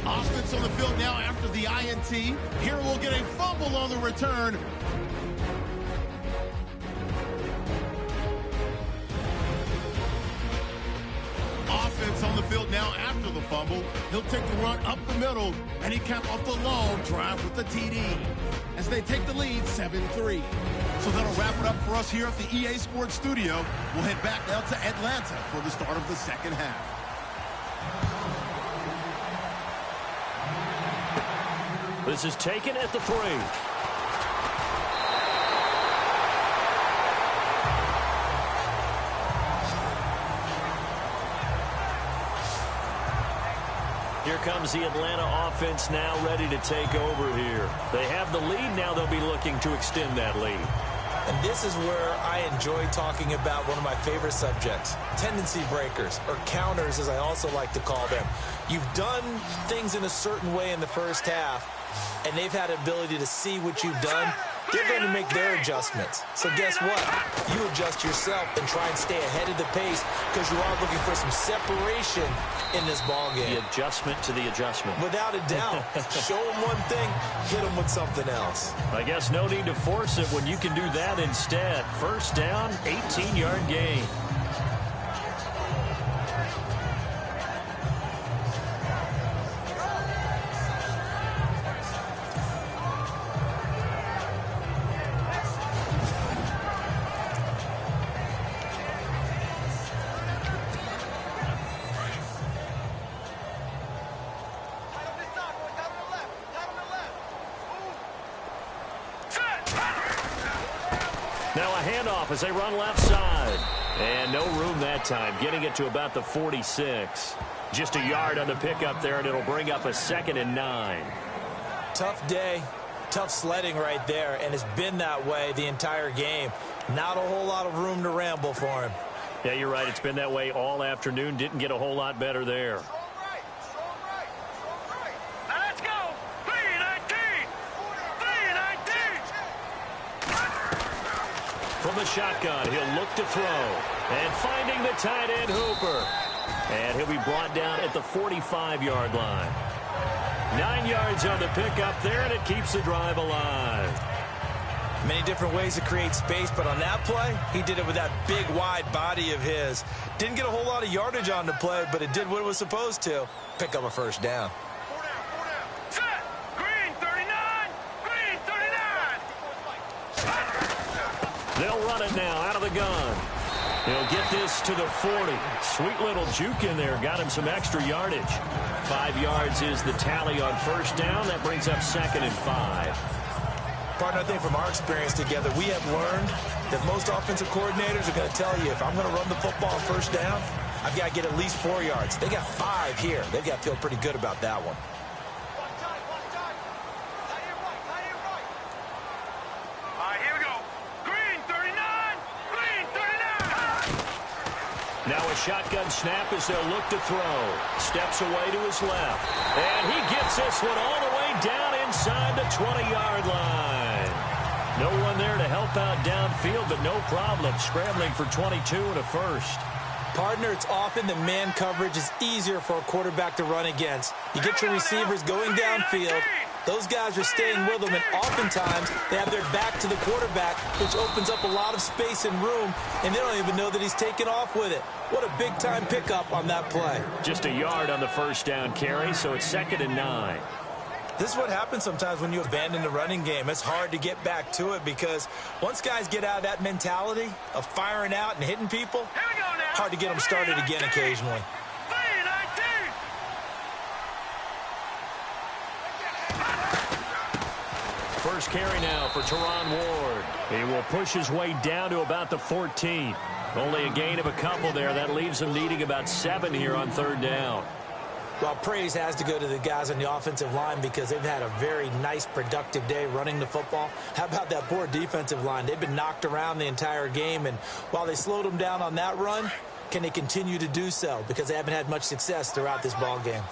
Offense on the field now after the INT. Here we'll get a fumble on the return. Offense on the field now after the fumble. He'll take the run up the middle, and he capped off the long drive with the TD as they take the lead 7-3. So that'll wrap it up for us here at the EA Sports Studio. We'll head back out to Atlanta for the start of the second half. This is taken at the 3. Here comes the Atlanta offense now ready to take over here. They have the lead. Now they'll be looking to extend that lead. And this is where I enjoy talking about one of my favorite subjects, tendency breakers, or counters as I also like to call them. You've done things in a certain way in the first half, and they've had the ability to see what you've done. They're going to make their adjustments. So guess what? You adjust yourself and try and stay ahead of the pace because you are looking for some separation in this ballgame. The adjustment to the adjustment. Without a doubt. Show them one thing, hit them with something else. I guess no need to force it when you can do that instead. First down, 18-yard gain. Now a handoff as they run left side. And no room that time, getting it to about the 46. Just a yard on the pickup there, and it'll bring up a 2nd and 9. Tough day, tough sledding right there, and it's been that way the entire game. Not a whole lot of room to ramble for him. Yeah, you're right. It's been that way all afternoon. Didn't get a whole lot better there. From the shotgun, he'll look to throw. And finding the tight end, Hooper. And he'll be brought down at the 45-yard line. 9 yards on the pickup there, and it keeps the drive alive. Many different ways to create space, but on that play, he did it with that big, wide body of his. Didn't get a whole lot of yardage on the play, but it did what it was supposed to. Pick up a first down. They'll run it now out of the gun. He'll get this to the 40. Sweet little juke in there. Got him some extra yardage. 5 yards is the tally on first down. That brings up 2nd and 5. Partner, I think from our experience together, we have learned that most offensive coordinators are going to tell you, if I'm going to run the football on first down, I've got to get at least 4 yards. They got 5 here. They've got to feel pretty good about that one. Now a shotgun snap as they'll look to throw. Steps away to his left. And he gets this one all the way down inside the 20-yard line. No one there to help out downfield, but no problem. Scrambling for 22 and a first. Partner, it's often that man coverage is easier for a quarterback to run against. You get your receivers going downfield. Those guys are staying with them, and oftentimes they have their back to the quarterback, which opens up a lot of space and room, and they don't even know that he's taken off with it. What a big-time pickup on that play. Just a yard on the first down carry, so it's 2nd and 9. This is what happens sometimes when you abandon the running game. It's hard to get back to it because once guys get out of that mentality of firing out and hitting people, hard to get them started again occasionally. First carry now for Teron Ward. He will push his way down to about the 14. Only a gain of a couple there. That leaves him needing about 7 here on 3rd down. Well, praise has to go to the guys on the offensive line because they've had a very nice, productive day running the football. How about that poor defensive line? They've been knocked around the entire game, and while they slowed them down on that run, can they continue to do so? Because they haven't had much success throughout this ball game.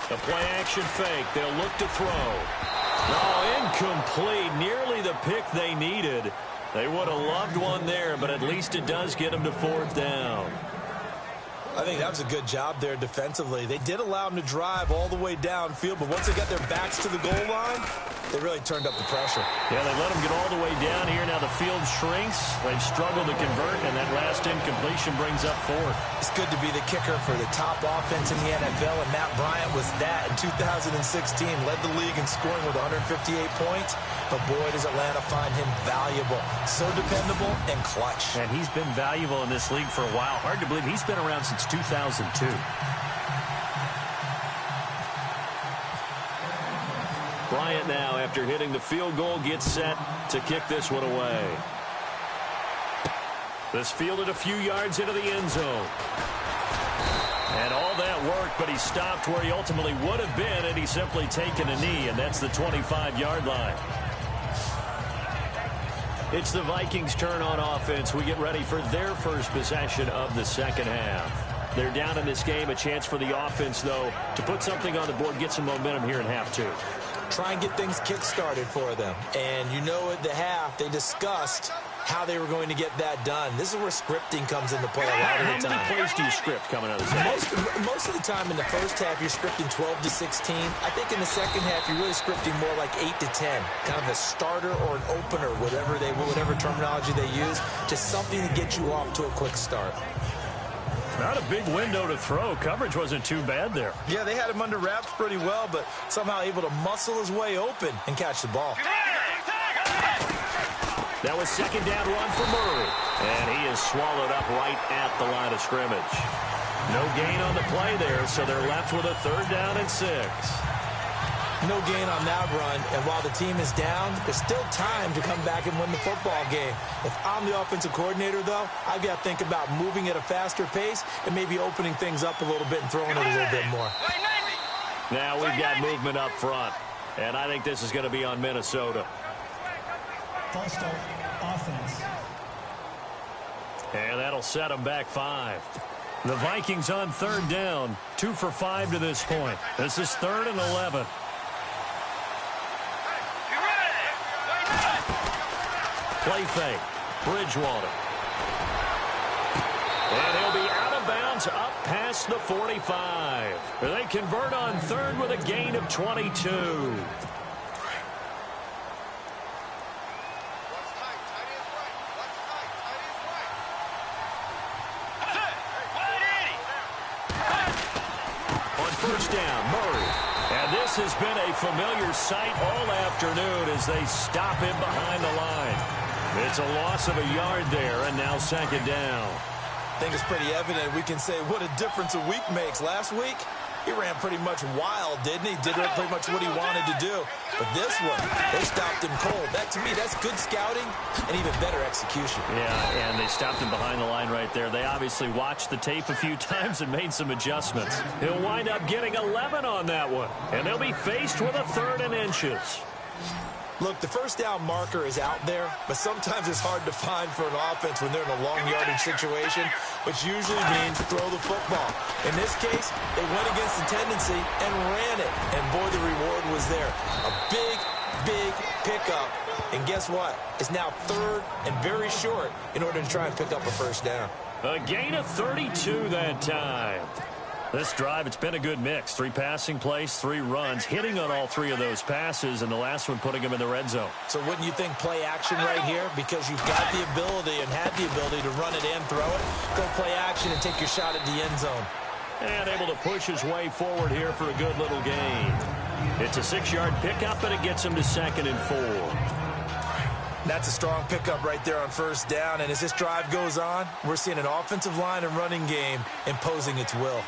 The play-action fake. They'll look to throw. Oh, incomplete. Nearly the pick they needed. They would have loved one there, but at least it does get them to 4th down. I think that was a good job there defensively. They did allow them to drive all the way downfield, but once they got their backs to the goal line, they really turned up the pressure. Yeah, they let them get all the way down here. Now the field shrinks. They've struggled to convert, and that last incompletion brings up 4th. It's good to be the kicker for the top offense in the NFL, and Matt Bryant was that in 2016. Led the league in scoring with 158 points, but boy, does Atlanta find him valuable. So dependable and clutch. And he's been valuable in this league for a while. Hard to believe he's been around since 2002. Bryant now, after hitting the field goal, gets set to kick this one away. This fielded a few yards into the end zone. And all that worked, but he stopped where he ultimately would have been, and he's simply taken a knee, and that's the 25-yard line. It's the Vikings' turn on offense. We get ready for their first possession of the second half. They're down in this game. A chance for the offense, though, to put something on the board, get some momentum here in half 2. Try and get things kick-started for them. And you know at the half, they discussed how they were going to get that done. This is where scripting comes into play a lot of the time. How many plays do you script coming out of the second? Most of the time in the first half, you're scripting 12 to 16. I think in the second half, you're really scripting more like 8 to 10. Kind of a starter or an opener, whatever terminology they use. Just something to get you off to a quick start. Not a big window to throw. Coverage wasn't too bad there. Yeah, they had him under wraps pretty well, but somehow able to muscle his way open and catch the ball. That was second down run for Murray. And he is swallowed up right at the line of scrimmage. No gain on the play there, so they're left with a 3rd down and 6. No gain on that run, and while the team is down, there's still time to come back and win the football game. If I'm the offensive coordinator, though, I've got to think about moving at a faster pace and maybe opening things up a little bit and throwing it a little bit more. Now we've got movement up front, and I think this is going to be on Minnesota. False start, offense. And that'll set them back 5. The Vikings on 3rd down, 2 for 5 to this point. This is 3rd and 11. Play fake. Bridgewater. And he'll be out of bounds up past the 45. They convert on 3rd with a gain of 22. On 1st down, Murray. And this has been a familiar sight all afternoon as they stop him behind the line. It's a loss of a yard there, and now 2nd down. I think it's pretty evident. We can say what a difference a week makes. Last week, he ran pretty much wild, didn't he? Did pretty much what he wanted to do. But this one, they stopped him cold. That, to me, that's good scouting and even better execution. Yeah, and they stopped him behind the line right there. They obviously watched the tape a few times and made some adjustments. He'll wind up getting 11 on that one, and they'll be faced with a 3rd and inches. Look, the 1st down marker is out there, but sometimes it's hard to find for an offense when they're in a long yardage situation, which usually means throw the football. In this case, they went against the tendency and ran it, and boy, the reward was there. A big, big pickup, and guess what? It's now 3rd and very short in order to try and pick up a 1st down. A gain of 32 that time. This drive, it's been a good mix. 3 passing plays, 3 runs, hitting on all 3 of those passes, and the last one putting him in the red zone. So wouldn't you think play action right here? Because you've got the ability and had the ability to run it and throw it. Go play action and take your shot at the end zone. And able to push his way forward here for a good little gain. It's a 6-yard pickup, and it gets him to 2nd and 4. That's a strong pickup right there on first down. And as this drive goes on, we're seeing an offensive line and running game imposing its will.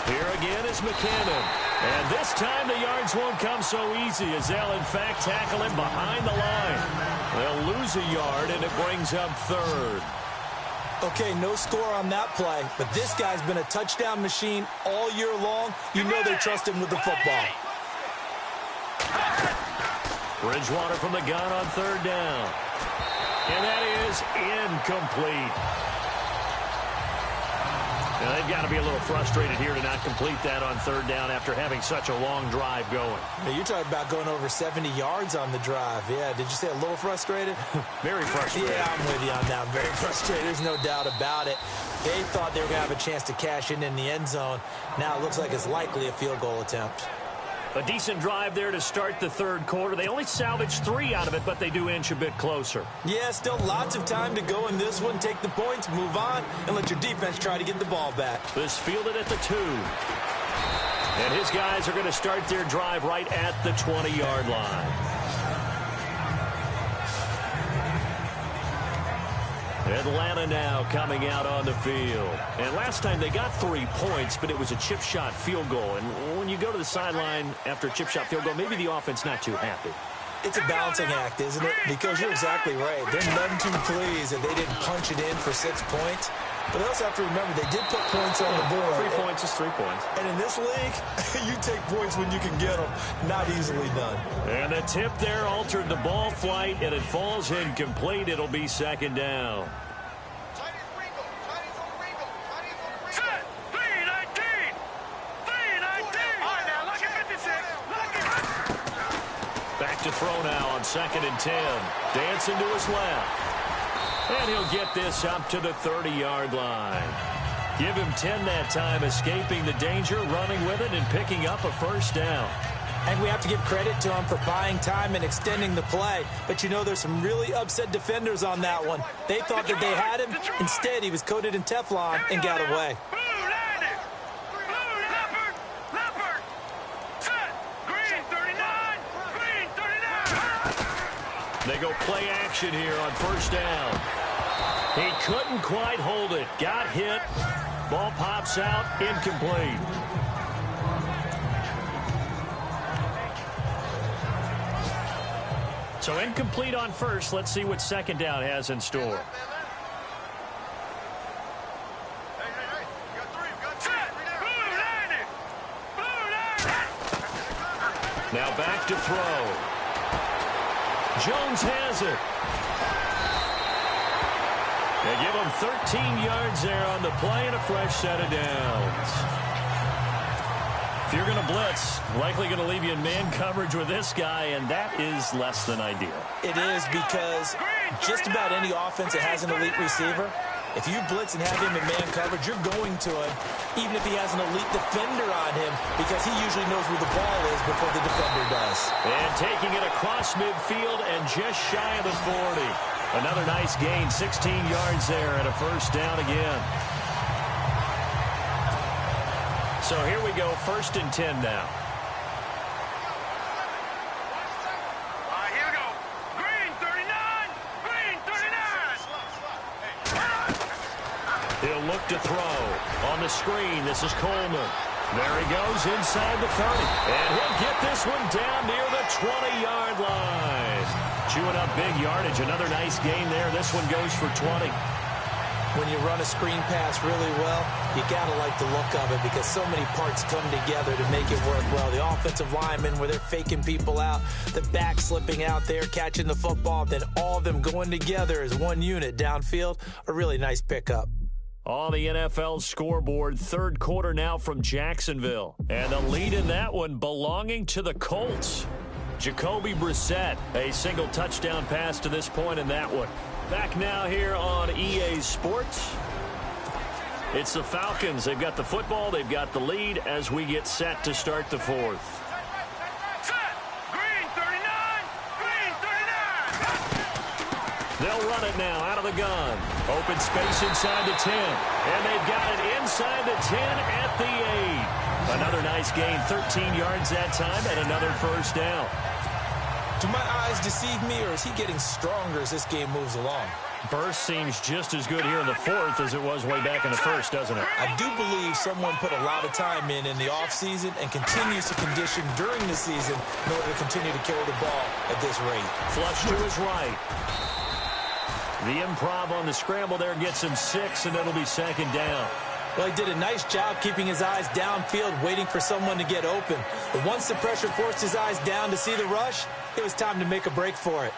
Here again is McKinnon. And this time the yards won't come so easy as they'll, in fact, tackle him behind the line. They'll lose a yard, and it brings up 3rd. Okay, no score on that play, but this guy's been a touchdown machine all year long. You know they trust him with the football. Bridgewater from the gun on 3rd down. And that is incomplete. Now, they've got to be a little frustrated here to not complete that on 3rd down after having such a long drive going. Now, you're talking about going over 70 yards on the drive. Yeah, did you say a little frustrated? Very frustrated. Yeah, I'm with you on that. Very frustrated. There's no doubt about it. They thought they were going to have a chance to cash in the end zone. Now it looks like it's likely a field goal attempt. A decent drive there to start the 3rd quarter. They only salvaged 3 out of it, but they do inch a bit closer. Yeah, still lots of time to go in this one. Take the points, move on, and let your defense try to get the ball back. This fielded at the 2. And his guys are going to start their drive right at the 20-yard line. Atlanta now coming out on the field. And last time they got 3 points, but it was a chip shot field goal. And when you go to the sideline after a chip shot field goal, maybe the offense not too happy. It's a balancing act, isn't it? Because you're exactly right. They're none too pleased that they didn't punch it in for 6 points. But they also have to remember they did put points on the board. 3 points is 3 points. And in this league, you take points when you can get them. Not easily done. And the tip there altered the ball flight, and it falls incomplete. It'll be 2nd down. Back to throw now on 2nd and 10. Dancing to his left. And he'll get this up to the 30-yard line. Give him 10 that time, escaping the danger, running with it, and picking up a 1st down. And we have to give credit to him for buying time and extending the play. But you know there's some really upset defenders on that one. They thought that they had him. Instead, he was coated in Teflon and got away. They go play action here on 1st down. He couldn't quite hold it. Got hit. Ball pops out. Incomplete. So incomplete on 1st. Let's see what 2nd down has in store. Now back to throw. Jones has it. They give him 13 yards there on the play and a fresh set of downs. If you're going to blitz, likely going to leave you in man coverage with this guy, and that is less than ideal. It is because just about any offense that has an elite receiver, if you blitz and have him in man coverage, you're going to him, even if he has an elite defender on him, because he usually knows where the ball is before the defender does. And taking it across midfield and just shy of the 40. Another nice gain, 16 yards there and a 1st down again. So here we go, 1st and 10 now. Here we go. Green 39. Green 39. He'll look to throw. On the screen, this is Coleman. There he goes inside the 30. And he'll get this one down near the 20-yard line. Chewing up big yardage. Another nice gain there. This one goes for 20. When you run a screen pass really well, you got to like the look of it because so many parts come together to make it work well. The offensive linemen, where they're faking people out, the back slipping out there, catching the football, then all of them going together as one unit downfield. A really nice pickup. On the NFL scoreboard, 3rd quarter now from Jacksonville. And the lead in that one belonging to the Colts. Jacoby Brissett, a single touchdown pass to this point in that one. Back now here on EA Sports. It's the Falcons. They've got the football. They've got the lead as we get set to start the fourth. Green 39. Green 39. They'll run it now out of the gun. Open space inside the 10. And they've got it inside the 10 at the 8. Another nice gain, 13 yards that time, and another first down. Do my eyes deceive me, or is he getting stronger as this game moves along? Burst seems just as good here in the fourth as it was way back in the first, doesn't it? I do believe someone put a lot of time in the offseason and continues to condition during the season in order to continue to carry the ball at this rate. Flush to his right. The improv on the scramble there gets him 6, and it'll be second down. Well, he did a nice job keeping his eyes downfield, waiting for someone to get open. But once the pressure forced his eyes down to see the rush, it was time to make a break for it.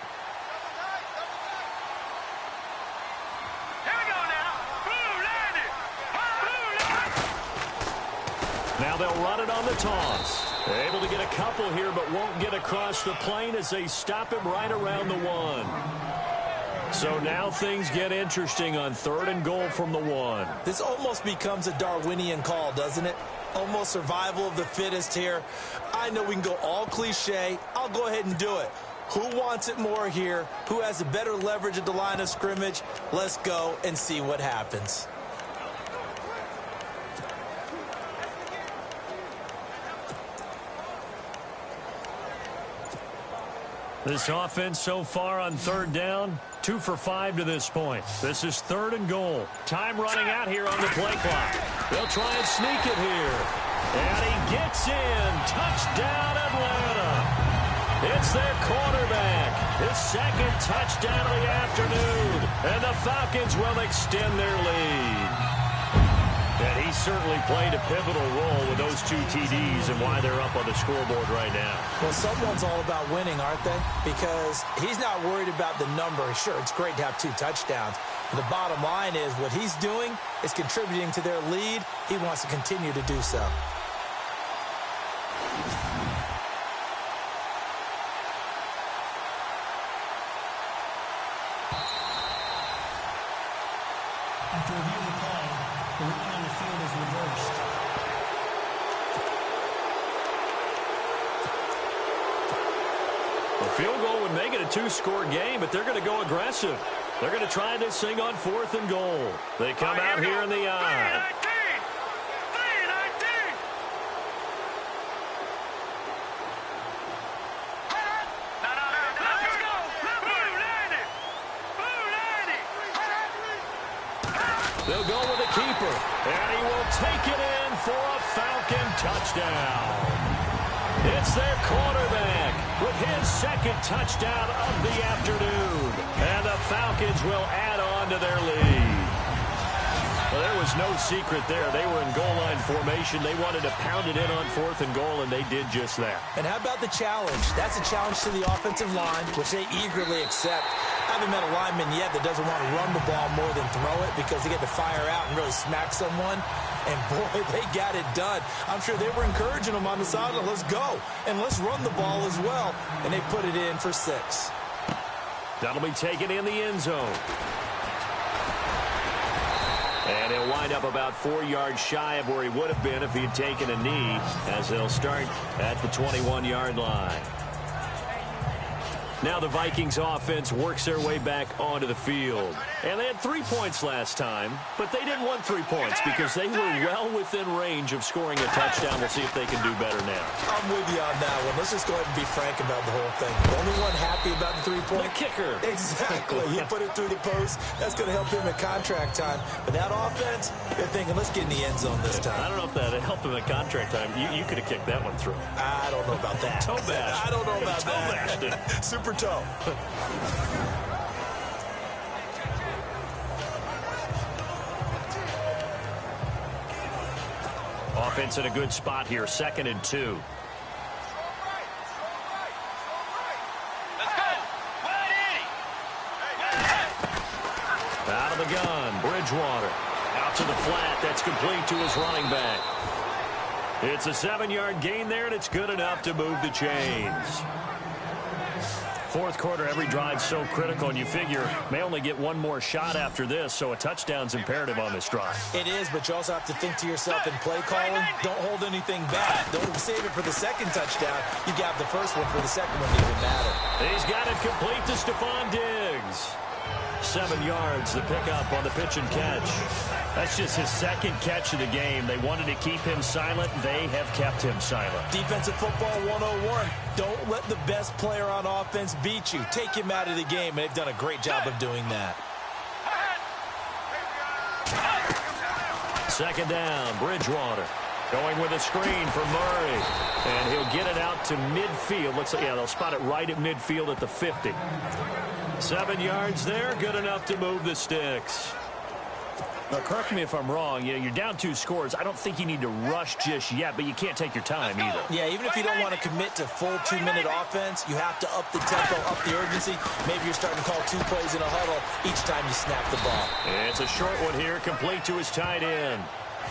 Here we go now. Blue landed. Blue landed. Now they'll run it on the toss. They're able to get a couple here, but won't get across the plane as they stop him right around the 1. So now things get interesting on 3rd and goal from the 1. This almost becomes a Darwinian call, doesn't it? Almost survival of the fittest here. I know we can go all cliche. I'll go ahead and do it. Who wants it more here? Who has the better leverage at the line of scrimmage? Let's go and see what happens. This offense so far on 3rd down, 2 for 5 to this point. This is 3rd and goal. Time running out here on the play clock. They'll try and sneak it here. And he gets in. Touchdown, Atlanta. It's their quarterback. His second touchdown of the afternoon. And the Falcons will extend their lead. And he certainly played a pivotal role with those 2 TDs and why they're up on the scoreboard right now. Well, someone's all about winning, aren't they? Because he's not worried about the number. Sure, it's great to have 2 touchdowns. But the bottom line is what he's doing is contributing to their lead. He wants to continue to do so. After reviewing the play, the line on the field is reversed. A field goal would make it a 2-score game, but they're going to go aggressive. They're going to try this thing on 4th and goal. They come out here in the eye. 3-19. Let's go. Blue landed. Blue landed. They'll go with the keeper, and he will take it in for a Falcon touchdown. It's their quarterback with his second touchdown of the afternoon. And the Falcons will add on to their lead. Well, there was no secret there. They were in goal line formation. They wanted to pound it in on 4th and goal, and they did just that. And how about the challenge? That's a challenge to the offensive line, which they eagerly accept. I haven't met a lineman yet that doesn't want to run the ball more than throw it because they get to fire out and really smack someone. And, boy, they got it done. I'm sure they were encouraging them on the sideline. Let's go. And let's run the ball as well. And they put it in for 6. That'll be taken in the end zone. And he'll wind up about 4 yards shy of where he would have been if he had taken a knee, as they'll start at the 21-yard line. Now the Vikings offense works their way back onto the field. And they had 3 points last time, but they didn't want 3 points because they were well within range of scoring a touchdown. We'll see if they can do better now. I'm with you on that one. Let's just go ahead and be frank about the whole thing. The only one happy about the 3-point. The kicker. Exactly. He put it through the post. That's going to help him at contract time. But that offense, they're thinking, let's get in the end zone this time. I don't know if that helped him at contract time. You could have kicked that one through. I don't know about that. Toe bash. I don't know about Toe bashed it. that. Super toe. Offense in a good spot here, 2nd and 2. Out of the gun, Bridgewater. Out to the flat, that's complete to his running back. It's a 7-yard gain there, and it's good enough to move the chains. fourth quarter, every drive's so critical, and you figure may only get one more shot after this, so a touchdown's imperative on this drive. It is, but you also have to think to yourself in play calling, don't hold anything back. Don't save it for the second touchdown. You got the first one for the second one to even matter. He's got it complete to Stephon Diggs. 7 yards, the pickup on the pitch and catch. That's just his second catch of the game. They wanted to keep him silent. They have kept him silent. Defensive football 101. Don't let the best player on offense beat you. Take him out of the game, and they've done a great job of doing that. Second down, Bridgewater. Going with a screen for Murray. And he'll get it out to midfield. Looks like, yeah, they'll spot it right at midfield at the 50. 7 yards there, good enough to move the sticks. Now, correct me if I'm wrong. You're down 2 scores. I don't think you need to rush just yet, but you can't take your time either. Yeah, even if you don't want to commit to full 2-minute offense, you have to up the tempo, up the urgency. Maybe you're starting to call 2 plays in a huddle each time you snap the ball. It's a short one here, complete to his tight end.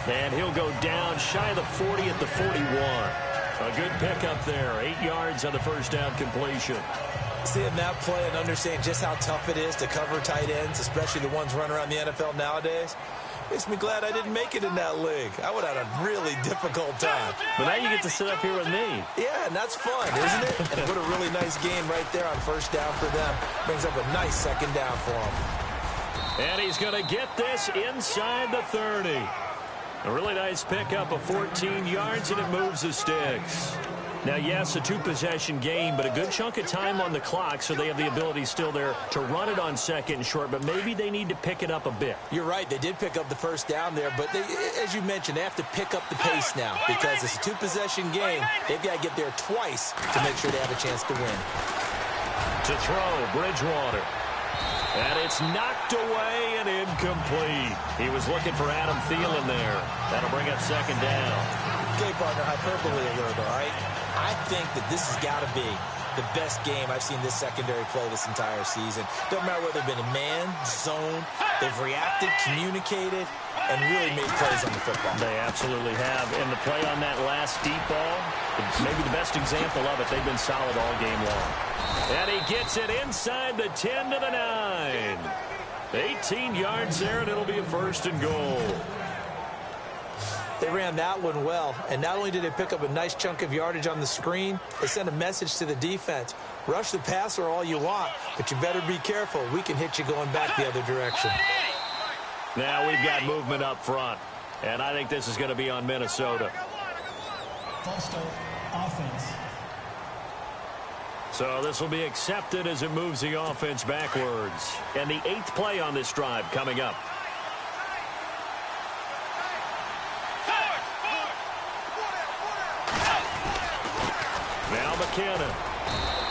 And he'll go down shy of the 40 at the 41. A good pickup there. 8 yards on the first down completion. Seeing that play and understanding just how tough it is to cover tight ends, especially the ones running around the NFL nowadays, makes me glad I didn't make it in that league. I would have had a really difficult time. But now you get to sit up here with me. Yeah, and that's fun, isn't it? And put a really nice game right there on first down for them. Brings up a nice second down for them. And he's going to get this inside the 30. A really nice pickup of 14 yards, and it moves the sticks. Now, yes, a 2-possession game, but a good chunk of time on the clock, so they have the ability still there to run it on second and short, but maybe they need to pick it up a bit. You're right. They did pick up the first down there, but they, as you mentioned, they have to pick up the pace now because it's a 2-possession game. They've got to get there twice to make sure they have a chance to win. To throw, Bridgewater. And it's knocked away and incomplete. He was looking for Adam Thielen there. That'll bring up second down. Okay, partner, hyperbole alert, all right? I think that this has got to be the best game I've seen this secondary play this entire season. Doesn't matter whether they've been in man, zone, they've reacted, communicated, and really made plays on the football. They absolutely have. And the play on that last deep ball, maybe the best example of it, they've been solid all game long. And he gets it inside the 10 to the 9. 18 yards there, and it'll be a first and goal. They ran that one well, and not only did they pick up a nice chunk of yardage on the screen, they sent a message to the defense. Rush the passer all you want, but you better be careful. We can hit you going back the other direction. Now we've got movement up front, and I think this is going to be on Minnesota. False start, offense. So this will be accepted as it moves the offense backwards. And the 8th play on this drive coming up. Now McKinnon.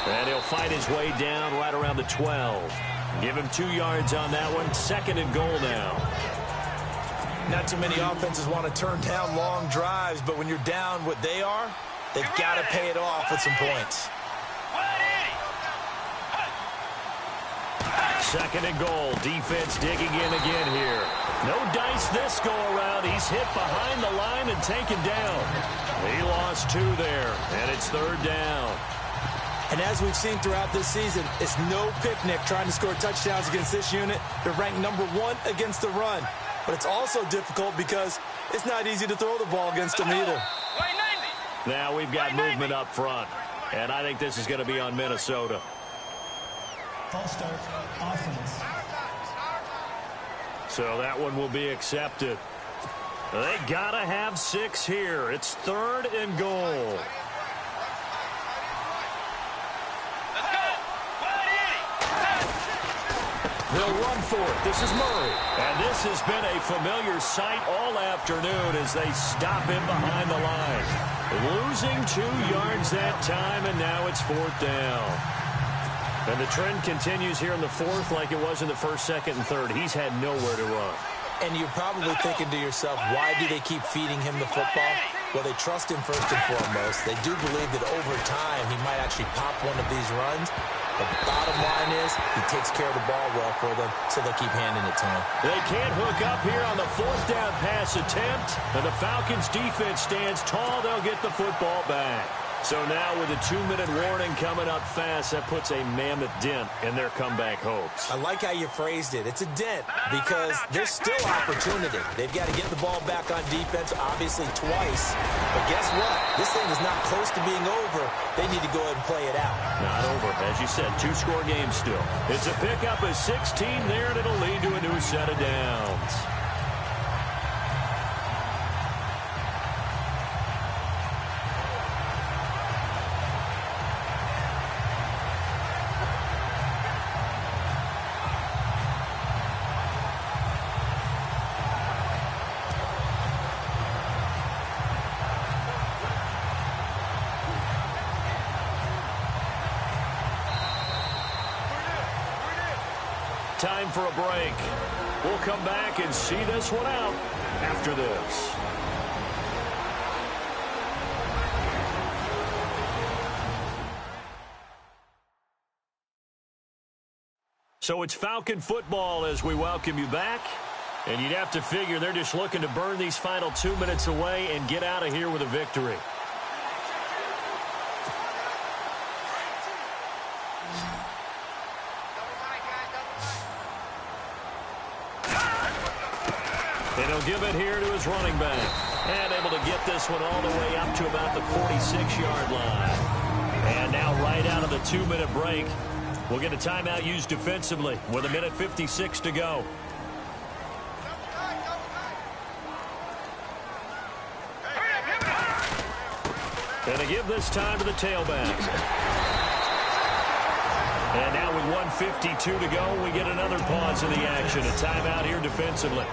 And he'll fight his way down right around the 12. Give him 2 yards on that one. Second and goal now. Not too many offenses want to turn down long drives, but when you're down what they are, they've got to pay it off with some points. Second and goal. Defense digging in again here. No dice this go around. He's hit behind the line and taken down. He lost 2 there, and it's third down. And as we've seen throughout this season, it's no picnic trying to score touchdowns against this unit. They're ranked number 1 against the run. But it's also difficult because it's not easy to throw the ball against them either. Now we've got movement up front, and I think this is going to be on Minnesota. False start, offense. So that one will be accepted. They got to have 6 here. It's third and goal. They'll run for it. This is Murray. And this has been a familiar sight all afternoon as they stop him behind the line. Losing 2 yards that time, and now it's 4th down. And the trend continues here in the 4th like it was in the 1st, 2nd, and 3rd. He's had nowhere to run. And you're probably thinking to yourself, why do they keep feeding him the football? Well, they trust him first and foremost. They do believe that over time he might actually pop one of these runs. The bottom line is he takes care of the ball well for them, so they'll keep handing it to him. They can't hook up here on the 4th down pass attempt, and the Falcons' defense stands tall. They'll get the football back. So now with a 2-minute warning coming up fast, that puts a mammoth dent in their comeback hopes. I like how you phrased it. It's a dent because there's still opportunity. They've got to get the ball back on defense, obviously twice. But guess what? This thing is not close to being over. They need to go ahead and play it out. Not over. As you said, 2-score game still. It's a pickup of 16 there, and it'll lead to a new set of downs. Time for a break. We'll come back and see this one out after this. So it's Falcon football as we welcome you back. And you'd have to figure they're just looking to burn these final 2 minutes away and get out of here with a victory. And he'll give it here to his running back. And able to get this one all the way up to about the 46-yard line. And now right out of the 2-minute break, we'll get a timeout used defensively with 1:56 to go. And they give this time to the tailback. And now with 1:52 to go, we get another pause in the action. A timeout here defensively.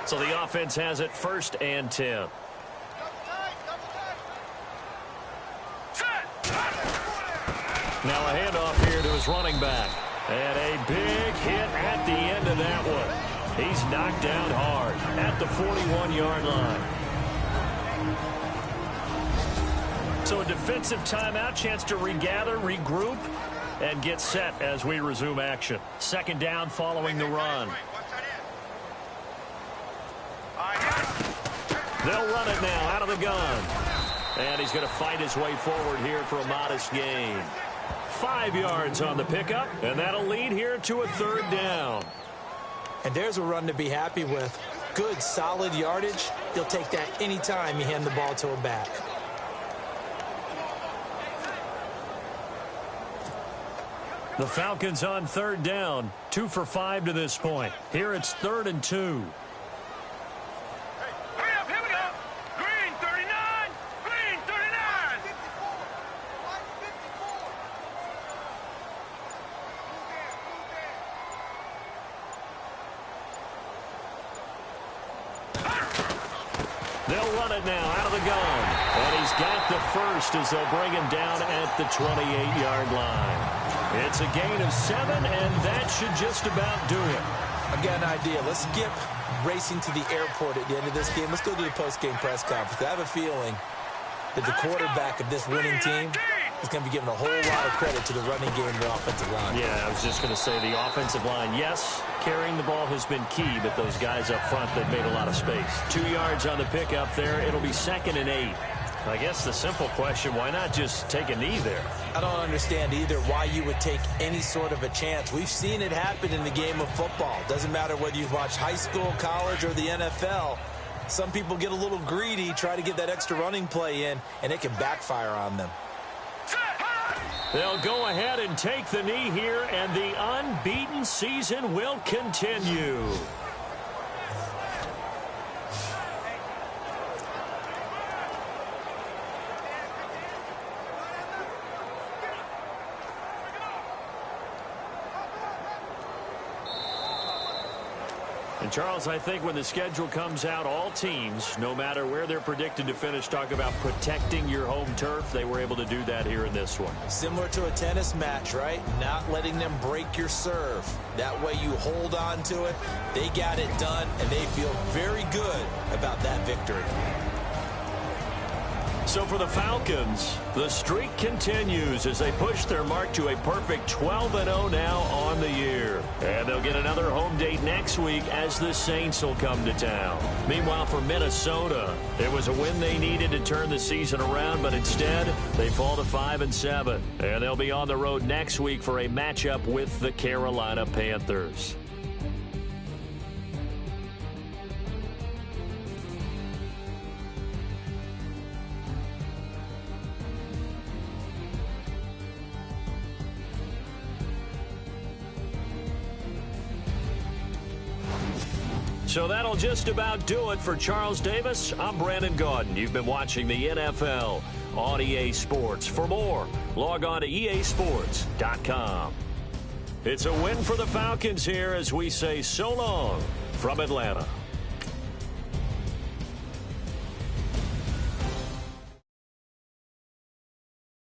So the offense has it 1st and 10. Now a handoff here to his running back. And a big hit at the end of that one. He's knocked down hard at the 41-yard line. So a defensive timeout, chance to regather, regroup, and get set as we resume action. 2nd down following the run. They'll run it now out of the gun. And he's going to fight his way forward here for a modest gain. 5 yards on the pickup, and that'll lead here to a 3rd down. And there's a run to be happy with. Good, solid yardage. He'll take that anytime you hand the ball to a back. The Falcons on 3rd down. 2 for 5 to this point. Here it's 3rd and 2. They'll run it now out of the gun. And he's got the first as they'll bring him down at the 28-yard line. It's a gain of 7, and that should just about do it. I've got an idea. Let's skip racing to the airport at the end of this game. Let's go to the post-game press conference. I have a feeling that the quarterback of this winning team is going to be given a whole lot of credit to the running game and the offensive line. Yeah, I was just going to say the offensive line, yes, carrying the ball has been key, but those guys up front, they've made a lot of space. 2 yards on the pickup there. It'll be 2nd and 8. I guess the simple question, why not just take a knee there? I don't understand either why you would take any sort of a chance. We've seen it happen in the game of football. Doesn't matter whether you've watched high school, college, or the NFL. Some people get a little greedy, try to get that extra running play in, and it can backfire on them. They'll go ahead and take the knee here, and the unbeaten season will continue. And Charles, I think when the schedule comes out, all teams, no matter where they're predicted to finish, talk about protecting your home turf. They were able to do that here in this one. Similar to a tennis match, right? Not letting them break your serve. That way you hold on to it. They got it done, and they feel very good about that victory. So for the Falcons, the streak continues as they push their mark to a perfect 12-0 now on the year. And they'll get another home date next week as the Saints will come to town. Meanwhile, for Minnesota, it was a win they needed to turn the season around, but instead, they fall to 5-7. And they'll be on the road next week for a matchup with the Carolina Panthers. So that'll just about do it for Charles Davis. I'm Brandon Gaudin. You've been watching the NFL on EA Sports. For more, log on to easports.com. It's a win for the Falcons here as we say so long from Atlanta.